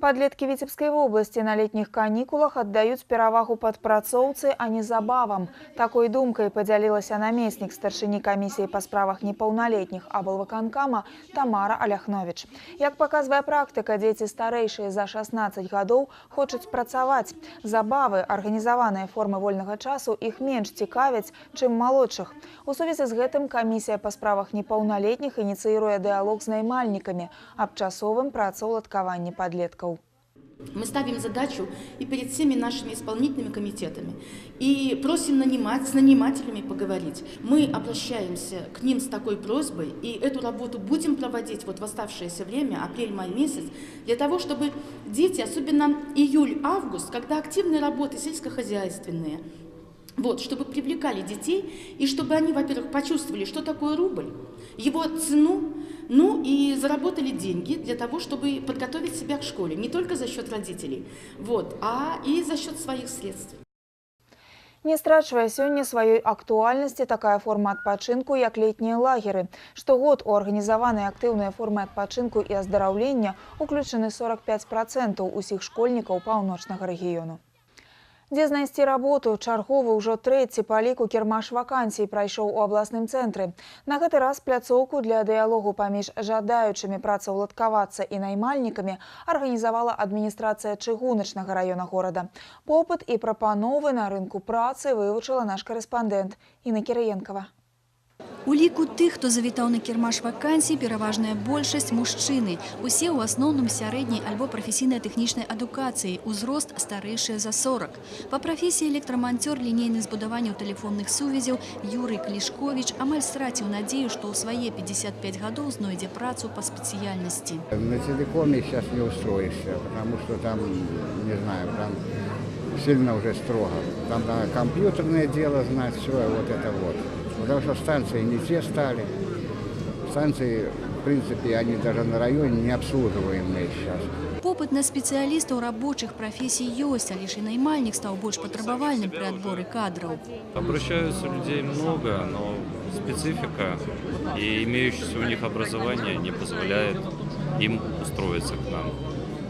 Подлетки Витебской области на летних каникулах отдают перавагу падпрацоўцы, а не забавам. Такой думкой поделилась наместник старшыні комиссии по справах непаўналетних облвыканкама Тамара Аляхнович. Як показывая практика, дети старейшие за 16 годов хочуць працаваць. Забавы, организованные формы вольного часу, их меньше цікавяць, чым молодших. У сувязі з гэтым комиссия по справах непаўналетних инициирует диалог с наймальниками об часовым працаўладкаванні подлетков.
Мы ставим задачу и перед всеми нашими исполнительными комитетами и просим с нанимателями поговорить. Мы обращаемся к ним с такой просьбой и эту работу будем проводить в оставшееся время, апрель-май месяц, для того, чтобы дети, особенно июль-август, когда активные работы сельскохозяйственные, чтобы привлекали детей и чтобы они, во-первых, почувствовали, что такое рубль, его цену, и заработали деньги для того, чтобы подготовить себя к школе, не только за счет родителей, а и за счет своих средств.
Не страчвае сёння сваёй актуальнасці такая форма адпачынку, як летнія лагеры. Штогод у арганізаваныя актыўныя формы адпачынку і аздараўлення уключаны 45% усіх школьнікаў паўночнага рэгіёну. Дзе знайсці работу, чарговы ўжо трэці па ліку кірмаш вакансій прайшоў у абласным цэнтры. На гэты раз пляцоўку для дыялогу паміж жадаючымі працаўладкавацца і наймальнікамі арганізавала адміністрацыя чыгуначнага раёна горада. Попыт і прапановы на рынку працы вывучыла наш карэспандэнт Інна Кириенкова.
У ліку тых, хто завітаў на кірмаш вакансій, пераважная большасць мужчыны. Усе ў асноўным сярэдняй альбо прафесійна-тэхнічнай адукацыі, узрост старэйшыя за 40. Па прафесіі электраманцёр лінейных збудаванняў тэлефонных сувязяў Юрый Клішковіч амаль страціў надзею, што ў свае 55 гадоў знойдзе працу па спецыяльнасці.
На телекоме сейчас не устроишься, потому что там, не знаю, там сильно уже строго. Там компьютерное дело знать, все вот это вот. Потому что станции не те стали. Станции, в принципе, они даже на районе не обслуживаемые сейчас.
Попыт на спецыялістаў рабочых прафесій ёсць, але ж і наймальнік стаў больш патрабавальным пры адборы кадраў.
Обращаются людей много, но специфика и имеющееся у них образование не позволяет им устроиться к нам.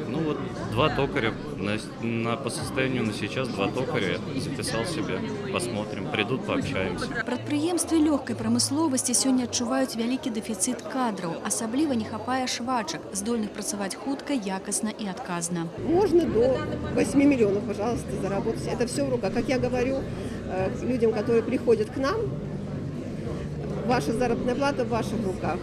Ну вот 2 токаря, по состоянию на сейчас 2 токаря я записал себе, посмотрим, придут, пообщаемся.
Прадпрыемствы лёгкай прамысловасці сёння адчуваюць вялікі дэфіцыт кадраў, асабліва не хапае швачак, здольных працаваць хутка, якасна і адказна.
Можно до 8 миллионов, пожалуйста, заработать. Это все в руках. Как я говорю людям, которые приходят к нам, ваша заработная плата в ваших руках.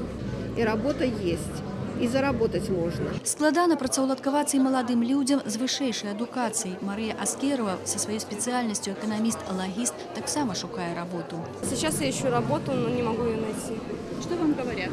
И работа есть. І заработать можна.
Складана працаўладкавацца і маладым людзям з вышэйшай адукацыяй. Марыя Аскерова са сваёй спецыяльнасцю эканаміст-алагіст таксама шукае работу.
Сейчас я ищу работу, но не могу ее найти.
Что вам говорят?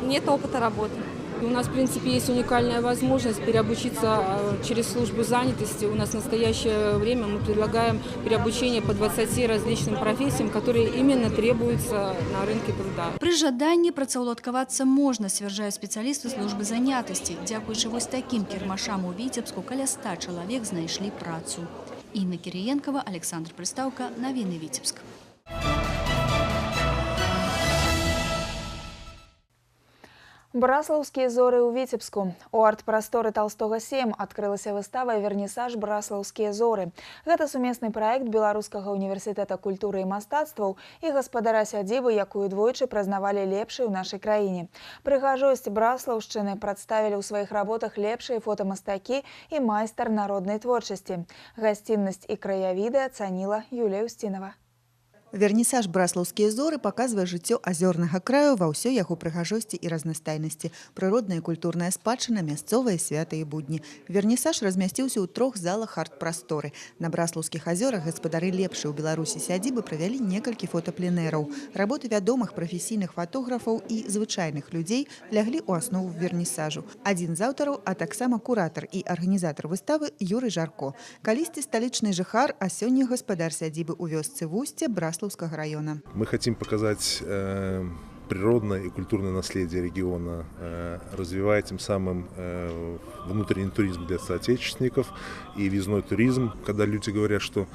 Нет опыта работы. У нас, в принципе, есть уникальная возможность переобучиться через службу занятости. У нас в настоящее время мы предлагаем переобучение по 20 различным профессиям, которые именно требуются на рынке труда.
Пры жаданні працаўладкавацца можна, сцвярджаюць спецыялісты службы занятасці. Дзякуючы вось такім кірмашам у Віцебску каля 100 чалавек знайшлі працу. Інна Кіріенкова, Александр Прыстаўка, навіны Віцебск.
Браслаўскія зоры ў Віцебску. У арт-прасторы Толстога 7 адкрылася выстава «Вернісаж. Браслаўскія зоры». Гэта сумесны праект Беларускага універсітэта культуры і мастацтваў і гаспадара сядзібы, якую двойчы прызнавалі лепшай у нашай краіне. Прыгажосць браслаўшчыны прадставілі ў сваіх работах лепшыя фотамастакі і майстар народнай творчасці. Гасціннасць і краявіды ацаніла Юлія Устінова.
Вернісаж «Браслаўскія зоры» паказвае жыццё азёрнага краю ва ўсёй яго прыгажосці і разнастайнасці. Прыродная і культурная спадчына, мясцовыя святы і будні. Вернісаж размясціўся ў 3 залах арт-прасторы. На Браслаўскіх азёрах гаспадары лепшай у Беларусі сядзібы правялі некалькі фотапленэраў. Работы вядомых прафесійных фотографаў і звычайных людзей ляглі ў аснову вернісажу. Адзін з аўтараў, а таксама куратар і арганізатар выставы Юрый Жарко. Калісьці сталічны жыхар, а сёння гаспадар сядзібы ў вёсцы Вусце Браслаўскага района.
Мы хотим показать природное и культурное наследие региона, развивая тем самым внутренний туризм для соотечественников и въездной туризм, когда люди говорят, что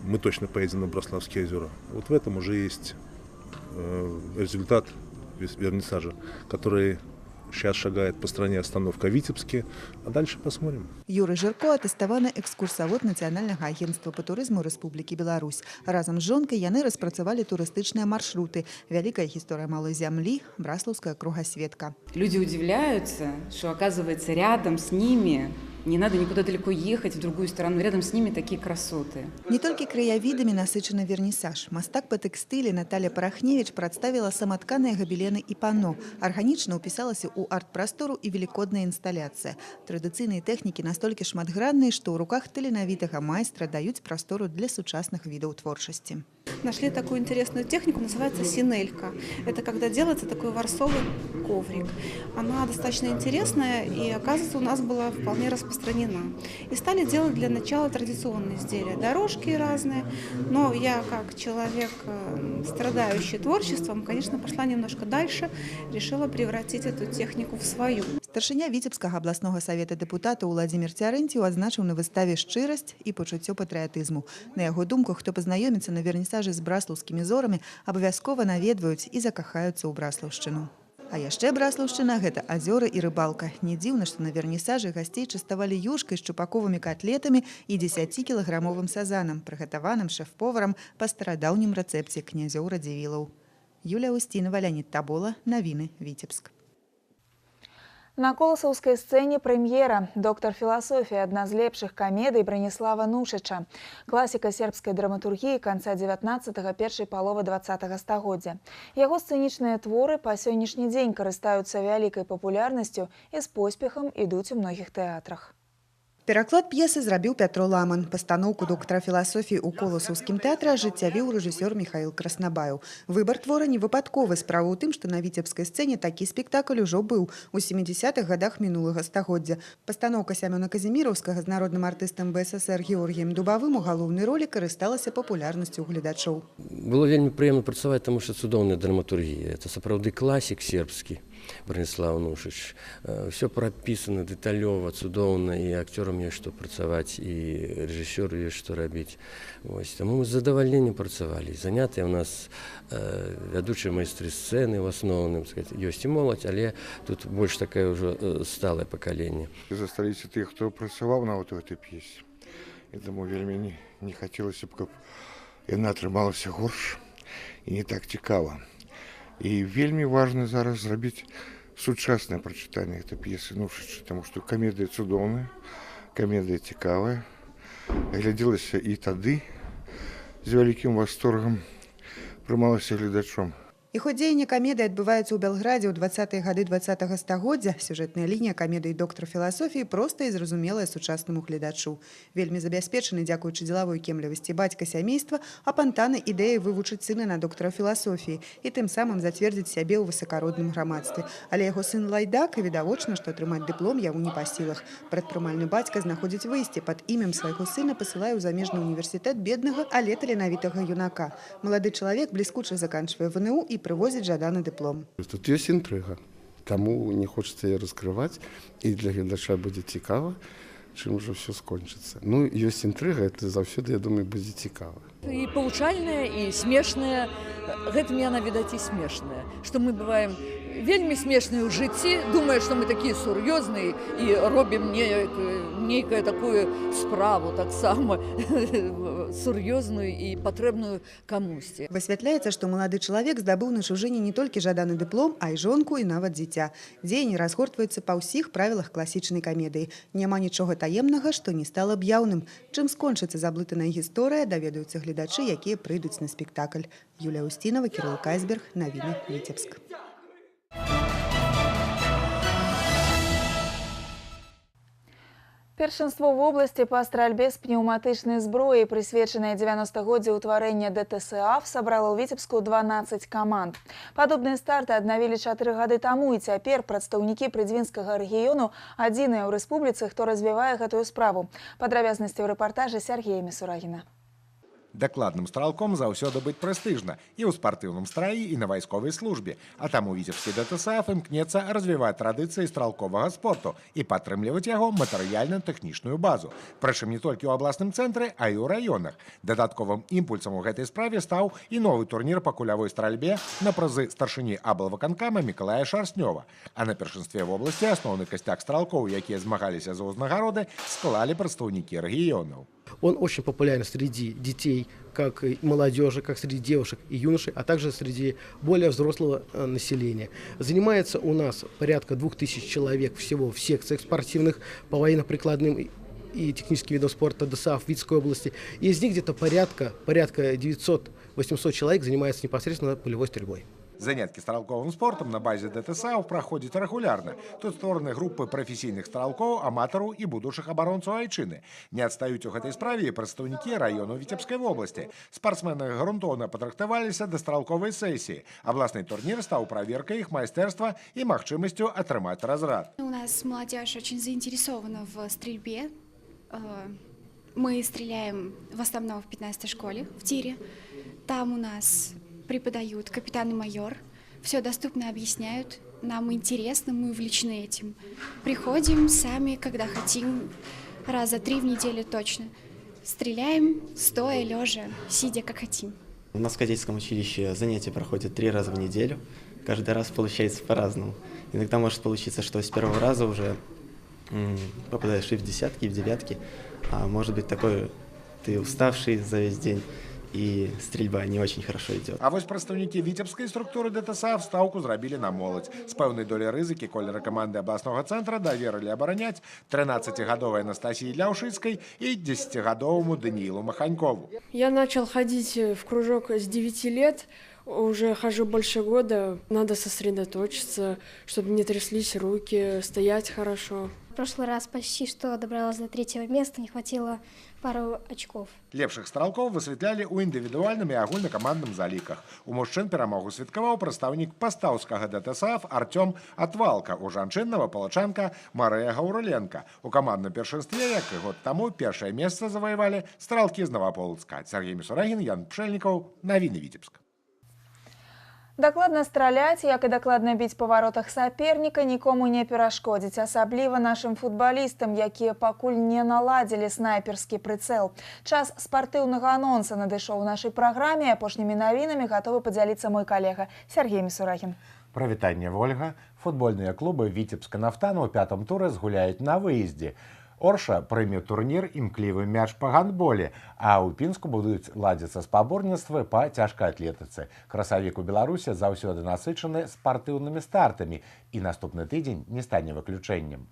мы точно поедем на Браславские озера. Вот в этом уже есть результат вернисажа, который сейчас шагает по стране остановка Витебске, а дальше посмотрим.
Юрий Жарко – атэставаны экскурсавод Нацыянальнага агентства па турызму Рэспублікі Беларусь. Разам з жонкай яны распрацавалі турыстычныя маршруты. Вялікая гісторыя малой зямлі, Браслаўская кругосветка.
Люди удивляются, что оказывается рядом с ними не надо никуда далеко ехать в другую страну. Рядом с ними такие красоты.
Не толькі краявідамі насычаны вернісаж. Мастак па тэкстылі Наталья Парахневіч прадставіла саматканыя габелены і пано. Арганічна ўпісалася ў арт-прастору і велікодная інсталяцыя. Традыцыйныя тэхнікі настолькі шматгранныя, што ў руках таленавітага майстра даюць прастору для сучасных відаў творчасці.
Нашли такую интересную технику, называется синелька. Это когда делается такой ворсовый коврик. Она достаточно интересная и, оказывается, у нас была вполне распространена. И стали делать для начала традиционные изделия. Дорожки разные. Но я, как человек, страдающий творчеством, конечно, пошла немножко дальше. Решила превратить эту технику в свою.
Старшыня Віцебскага абласнога савета дэпутатаў Уладзімір Цярэнціў адзначыў на выставе шчырасць і пачуццё патрыятызму. На яго думку, хто пазнаёміцца на вернісажы з браслаўскімі зорамі, абавязкова наведваюць і закахаюцца ў браслаўшчыну. А яшчэ браслаўшчына – гэта азёры і рыбалка. Не дзіўна, што на вернісажы гасцей частавалі юшкай з шчупаковымі катлетамі і 10-кілаграмовым сазанам, прыгатаваным шэф-поварам па старадаўнім рэцэпце князёў Радзівілаў. Юлія Устінова, Леонід Табола, навіны, Віцебск.
На коласаўскай сцэне прэм'ера. Доктар філасофіі, адна з лепшых камедый Браніслава Нушыча. Класіка сербскай драматургіі канца 19-га, першай паловы 20-га стагоддзя. Яго сцэнічныя творы па сённяшні дзень карыстаюцца вялікай папулярнасцю і з поспехам ідуць у многіх тэатрах.
Пераклад п'есы зрабіў Пятро Ламан. Пастаноўку доктара філасофіі ў Коласаўскім тэатры ажыццявіў рэжысёр Михаил Краснабаев. Выбар твора не выпадковы. Справа ў тым, што на віцебскай сцэне такі спектакль ужо быў у 70-х гадах мінулага стагоддзя. Пастаноўка Сямёна Казіміраўскага з народным артыстам БССР Георгіем Дубавым у галоўнай ролі карысталася папулярнасцю гледачоў.
Было вельмі прыемна працаваць, таму што цудоўная драматургія. Это сапраўды класік сербскі.
Бронислав Нушич. Все прописано деталёва, цудоўна, і акцёрам ёсць што працаваць, і рэжысёру ёсць што рабіць. Таму мы з задавальненнем працавалі. Занятыя ў нас вядучыя майстры сцэны, в асноўным, ёсць і моладзь, але тут больш такое ўжо сталае пакаленне.
Засталіся тых, хто працаваў нават у гэтай п'есе. І таму вельмі не хацелася б, каб яна атрымалася горш і не так цікава. І вельмі важна зараз зрабіць сучаснае прачытанне гэтай п'есы Нушыча, таму што камедыя цудоўная, камедыя цікавая, глядзелася і тады з вялікім восторгам, прымалася гледачом.
І хоць дзеянне камедыі адбываецца ў Белградзе ў 20-е гады 20-го стагоддзя, сюжэтная лінія камедыі доктар філасофіі проста і зразумелая сучаснаму гледачу. Вельмі забяспечаны, дзякуючы дзелавой кемлівасці бацька сямейства, апантаны ідэяй вывучыць сына на доктара філасофіі і тым самым зацвердзіць сябе ў высакародным грамадстве. Але яго сын лайдак, і відавочна, што атрымаць дыплом яму не па сілах. Прадпрымальны бацька знаходзіць выйсце, пад імем свайго сына пасылае ў замежны універсітэт беднага, але таленавітага юнака. Малады чалавек бліскуча заканчвае ВНУ і прывозіць жаданы дыплом.
Тут ёсць інтрыга, таму не хочацца яе раскрываць, і для гледача будзе цікава, чым ужо все скончыцца. Ну, ёсць інтрыга, это заўсёды, я думаю, будзе цікава.
І паўчальная, і смешная. Гэтым яна, відаць, і смешная. Што мы бываем вельмі смешныя ў жыцці, думаю, што мы такія сур'ёзныя і робім нейкую такую справу таксама сур'ёзную і патрэбную камусьці.
Высвятляецца, што малады чалавек здабыў на чужыне не толькі жаданы дыплом, а і жонку і нават дзіця. Дзеянне разгортваецца па ўсіх правілах класічнай камедыі. Няма нічога таемнага, што не стала б яўным. Чым скончыцца заблытаная гісторыя, даведаюцца гледачы, якія прыйдуць на спектакль. Юлія Устінова, Кірыл Кайсберг, навіны Віцебск.
Першынство в области по стрельбе з пнеўматычнай зброі, прысвечанае 90-годдзю ўтварэння ДТСАФ, сабрала ў Віцебску 12 каманд. Падобныя старты аднавілі 4 гады таму, і цяпер прадстаўнікі Прыдзьвінскага рэгіёну адзіныя ў рэспубліцы, хто развівае гэтую справу. Падрабязнасці ў рэпартажы Сергея Місурагіна.
Дакладным стралком заўсёды быць прэстыжна і ў спартыўным страі, і на вайсковай службе. А таму віцебскі ДТСАФ імкнецца развіваць традыцыі стралковага спорту і падтрымліваць яго матэрыяльна-тэхнічную базу. Прычым не толькі ў абласным цэнтры, а і ў раёнах. Дадатковым імпульсам у гэтай справе стаў і новы турнір па кулявой стральбе на прызы старшыні аблвыканкама Мікалая Шарснёва. А на першынстве в области асноўны касцяк стралкоў, якія змагаліся за ўзнагароды, склалі прадстаўнікі рэгіёнаў.
Он очень популярен среди детей, как и молодежи, как среди девушек и юношей, а также среди более взрослого населения. Занимается у нас порядка 2000 человек всего в секциях спортивных по военно-прикладным и техническим видам спорта ДСАФ в Витебской области. И из них где-то порядка 900-800 человек занимается непосредственно полевой стрельбой.
Заняткі стралковым спортам на базе ДТСАФ праходзяць рэгулярна. Тут створаны групы прафесійных стралкоў, аматараў і будучых абаронцаў айчыны. Не адстаюць у гэтай справе і прадстаўнікі раёну Віцебскай вобласці. Спартсмены грунтоўна падрыхтаваліся да стралковай сесіі. Абласны турнір стаў праверкай іх майстэрства і магчымасцю атрымаць разрад.
У нас молодежь очень заинтересована в стрельбе. Мы стреляем в основном в 15-й школе, в тире. Там у нас преподают капитан и майор, все доступно объясняют, нам интересно, мы увлечены этим. Приходим сами, когда хотим, раза 3 в неделю точно. Стреляем стоя, лежа, сидя, как хотим.
У нас в кадетском училище занятия проходят 3 раза в неделю. Каждый раз получается по-разному. Иногда может получиться, что с первого раза уже попадаешь и в десятки, и в девятки. А может быть такой, ты уставший за весь день, і стрельба не очень хорошо идет.
А вось прадстаўнікі віцебскай структуры ДТСАФ стаўку зрабілі на моладзь. З пэўнай долей рызыкі колеры каманды абласнога цэнтра даверылі абараняць 13-гадовай Анастасіі Ляўшыцкай і 10-гадоваму Даніілу Маханькову.
Я начал ходить в кружок с 9 лет. Уже хожу больше года. Надо сосредоточиться, чтобы не тряслись руки, стоять хорошо.
В прошлый раз почти что добралась до 3-го места, не хватило пару очков.
Лепшых стралкоў высвятлялі ў індывідуальным і агульнакамандным заліках. У мужчын перамогу святкаваў прадстаўнік пастаўскага ДТСАФ Артём Атвалка, у жанчыннага палачанка Марыя Гаўрыленка. У камандным першынстве, як і год таму, першае месца заваявалі стралкі з Новаполацка. Сергей Місурагін, Ян Пшэльнікаў, навіны Віцебск.
Дакладна страляць, як і дакладна біць па варотах саперніка, нікому не перашкодзіць, асабліва нашым футбалістам, якія пакуль не наладзілі снайперскі прыцэл. Час спартыўнага анонса надышоў у нашай праграме. Апошнімі навінамі гатовы падзяліцца мой калега Сергей Мисурагин.
Прывітанне, Вольга. Футбольныя клубы Віцебска «Нафтана» ў пятым туры згуляюць на выездзе. Орша прыме турнір «Імклівы мяч па гандболе», а ў Пінску будуць ладзіцца спаборніцтвы па цяжкаатлетыцы. Красавік у Беларусі заўсёды насычаны спартыўнымі стартамі, і наступны тыдзень не стане выключэннем.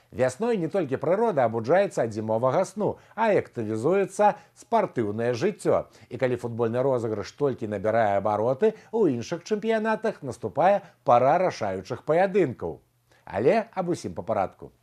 Вясной не толькі прырода абуджаецца ад зімовага сну, а і актывізуецца спартыўнае жыццё. І калі футбольны розыгрыш толькі набірае абароты, у іншых чэмпіянатах наступае пара рашаючых паядынкаў. Але аб усім па парадку.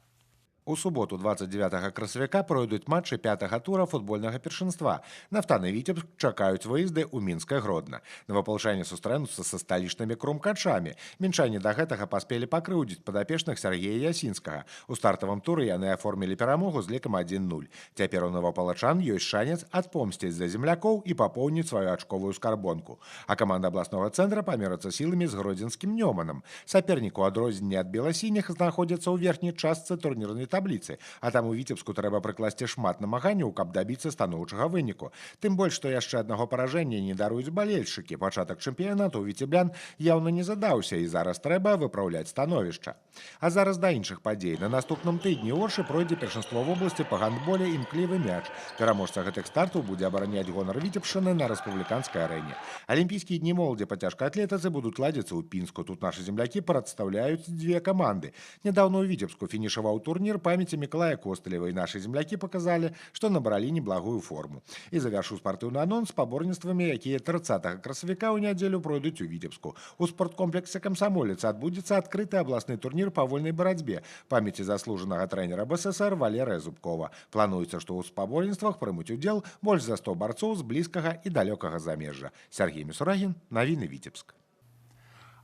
У суботу 29 красавіка пройдуць матчы 5-го тура футбольнага першынства. «Нафтана» і «Віцебск» чакаюць выезды ў Мінск і Гродна. Новапалчане сустрэнуцца са сталічнымі крумкачамі. Мінчане да гэтага паспелі пакрыўдзіць падапечных Сергея Ясінскага. У стартавым туры яны аформілі перамогу з лікам 1-0. Цяпер у новапалчан ёсць шанец адпомсціць за землякоў і папоўніць сваю ачковую скарбонку. А каманда абласнога цэнтра памерацца сіламі з гродзенскім «Нёманам». Сапернік у адрозненне ад беласініх знаходзіцца ў верхняй частцы турнірнай табліцы, а там у Віцебску трэба прыкласці шмат намаганняў, каб дабіцца станоўчага выніку. Тым больш, што яшчэ аднаго паражэння не даруюць балельшчыкі. Пачатак чэмпіянату ў віцеблян яўна не задаўся, і зараз трэба выпраўляць становішча. А зараз да іншых падзей. На наступным тыдні ў Оршы пройдзе першынство вобласці па гандболе «Імклівы мяч». Пераможца гэтых стартаў будзе абараняць гонар Віцебшчыны на рэспубліканскай арэне. Алімпійскія дні моладзі па цяжкаатлетыцы будуць ладзіцца ў Пінску. Тут нашы землякі прадстаўляюць дзве каманды. Нядаўна ў Віцебску фінішаваў турнір памяці Мікалая Костылева, і нашы землякі паказалі, што набралі неблагую форму. І завяршу спартыўны анонс спаборніцтвамі, якія 30 красавіка ў нядзелю пройдуць у Віцебску. У спорткомплексе «Камсамолец» адбудзецца адкрыты абласны турнір па вольнай барацьбе памяці заслужанага трэнера БССР Валерыя Зубкова. Плануецца, што ў спаборніцтвах прымуць удзел больш за 100 барцоў з блізкага і далёкага замежжа. Сергей Мисурагин, навіны Віцебск.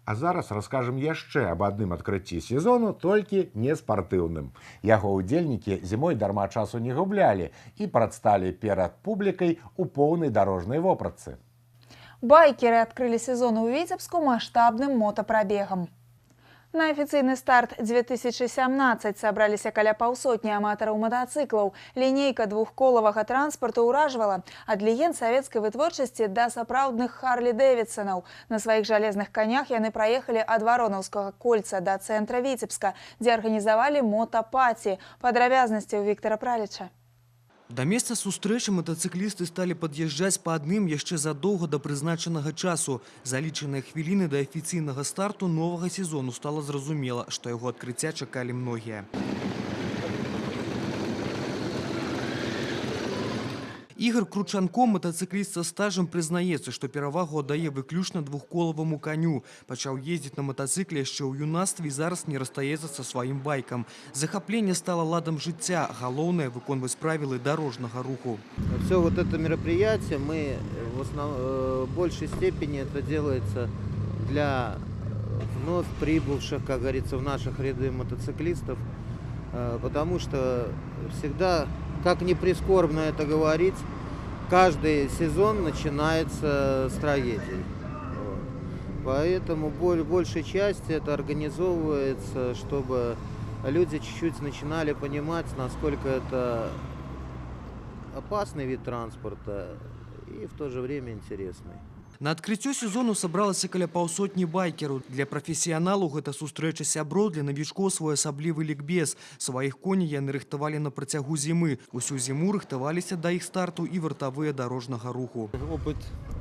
А зараз раскажам яшчэ аб адным адкрыцці сезону, толькі не спартыўным. Яго ўдзельнікі зімой дарма часу не гублялі і прадсталі перад публікай у поўнай дарожнай вопратцы.
Байкеры адкрылі сезон у Віцебску маштабным мотапрабегам. На афіцыйны старт 2017 сабраліся каля паўсотні аматараў матацыклаў. Лінейка двухколавага транспарту ўражвала ад легенд савецкай вытворчасці да сапраўдных Харлі-Дэвідсанаў. На сваіх жалезных канях яны праехалі ад Варонаўскага кольца да цэнтра Віцебска, дзе арганізавалі мотапаці. Падрабязнасці ў Віктара Праліча.
Да месца сустрэчы матацыклісты сталі пад'язджаць па адным яшчэ задоўга да прызначанага часу. За лічаныя хвіліны да афіцыйнага старту новага сезону стала зразумела, што яго адкрыцця чакалі многія. Ігор Кручанко, матацыкліст са стажам, прызнаецца, што перавагу аддае выключна двухколаваму каню. Пачаў ездзіць на матацыкле яшчэ ў юнацтве і зараз не расстаецца са сваім байкам. Захапленне стала ладам жыцця, галоўнае выконваць правілы дарожнага руху.
Все вот это мероприятие мы в большей степени это делается для вновь прибывших, как говорится, в наших ряды мотоциклистов, потому что всегда, как ни прискорбно это говорить, каждый сезон начинается с трагедий. Поэтому в большей части это организовывается, чтобы люди чуть-чуть начинали понимать, насколько это опасный вид транспорта и в то же время интересный.
На адкрыццё сезону сабралася каля паўсотні байкераў. Для прафесіяналаў гэта сустрэча сяброў, для навічкоў своеасаблівы лікбез. Сваіх коней яны рыхтавалі на працягу зімы. Усю зіму рыхтаваліся да іх старту і вартавыя дарожнага руху.
Опыт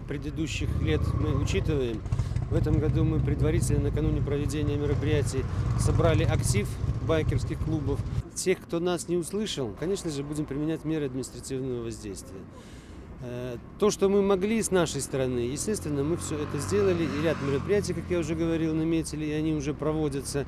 предыдущих лет мы учитываем. В этом году мы предварительно накануне проведения мероприятий собрали актив байкерских клубов. Тех, кто нас не услышал, конечно же, будем применять меры административного воздействия. То, что мы могли с нашей стороны, естественно, мы все это сделали. И ряд мероприятий, как я уже говорил, наметили, и они уже проводятся.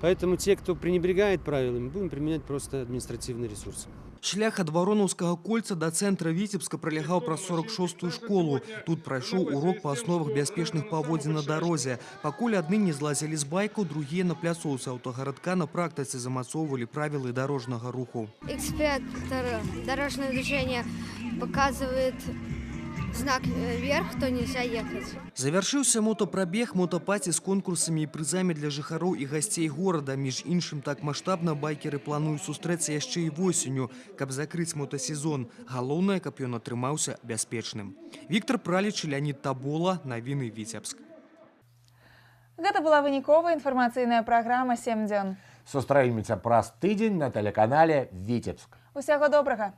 Поэтому те, кто пренебрегает правилами, будем применять просто административный ресурс.
Шлях ад Варонаўскага кольца да цэнтра Віцебска пролягаў праз 46-ю школу. Тут прайшоў урок па асновах бяспечных паводзін на дарозе. Пакуль адны не злазілі з байкаў, другія на пляцоўцы аўтагарадка на практыцы замацоўвалі правілы дарожнага руху.
Инспектор дорожного движения показывает
знак вверх, то нельзя ехать.
Завяршыўся мотапрабег мотапаці з конкурсамі і прызамі для жыхароў і гасцей горада. Між іншым, так маштабна байкеры плануюць сустрэцца яшчэ і восенню, каб закрыць мотасезон. Галоўнае, каб ён атрымаўся бяспечным. Віктор Праліч, Леонид Табола, навіны Віцебск.
Гэта была выніковая інфармацыйная праграма «7 дзён».
Сустраемся праз тыдзень на тэлеканале «Віцебск».
Усяго добрага.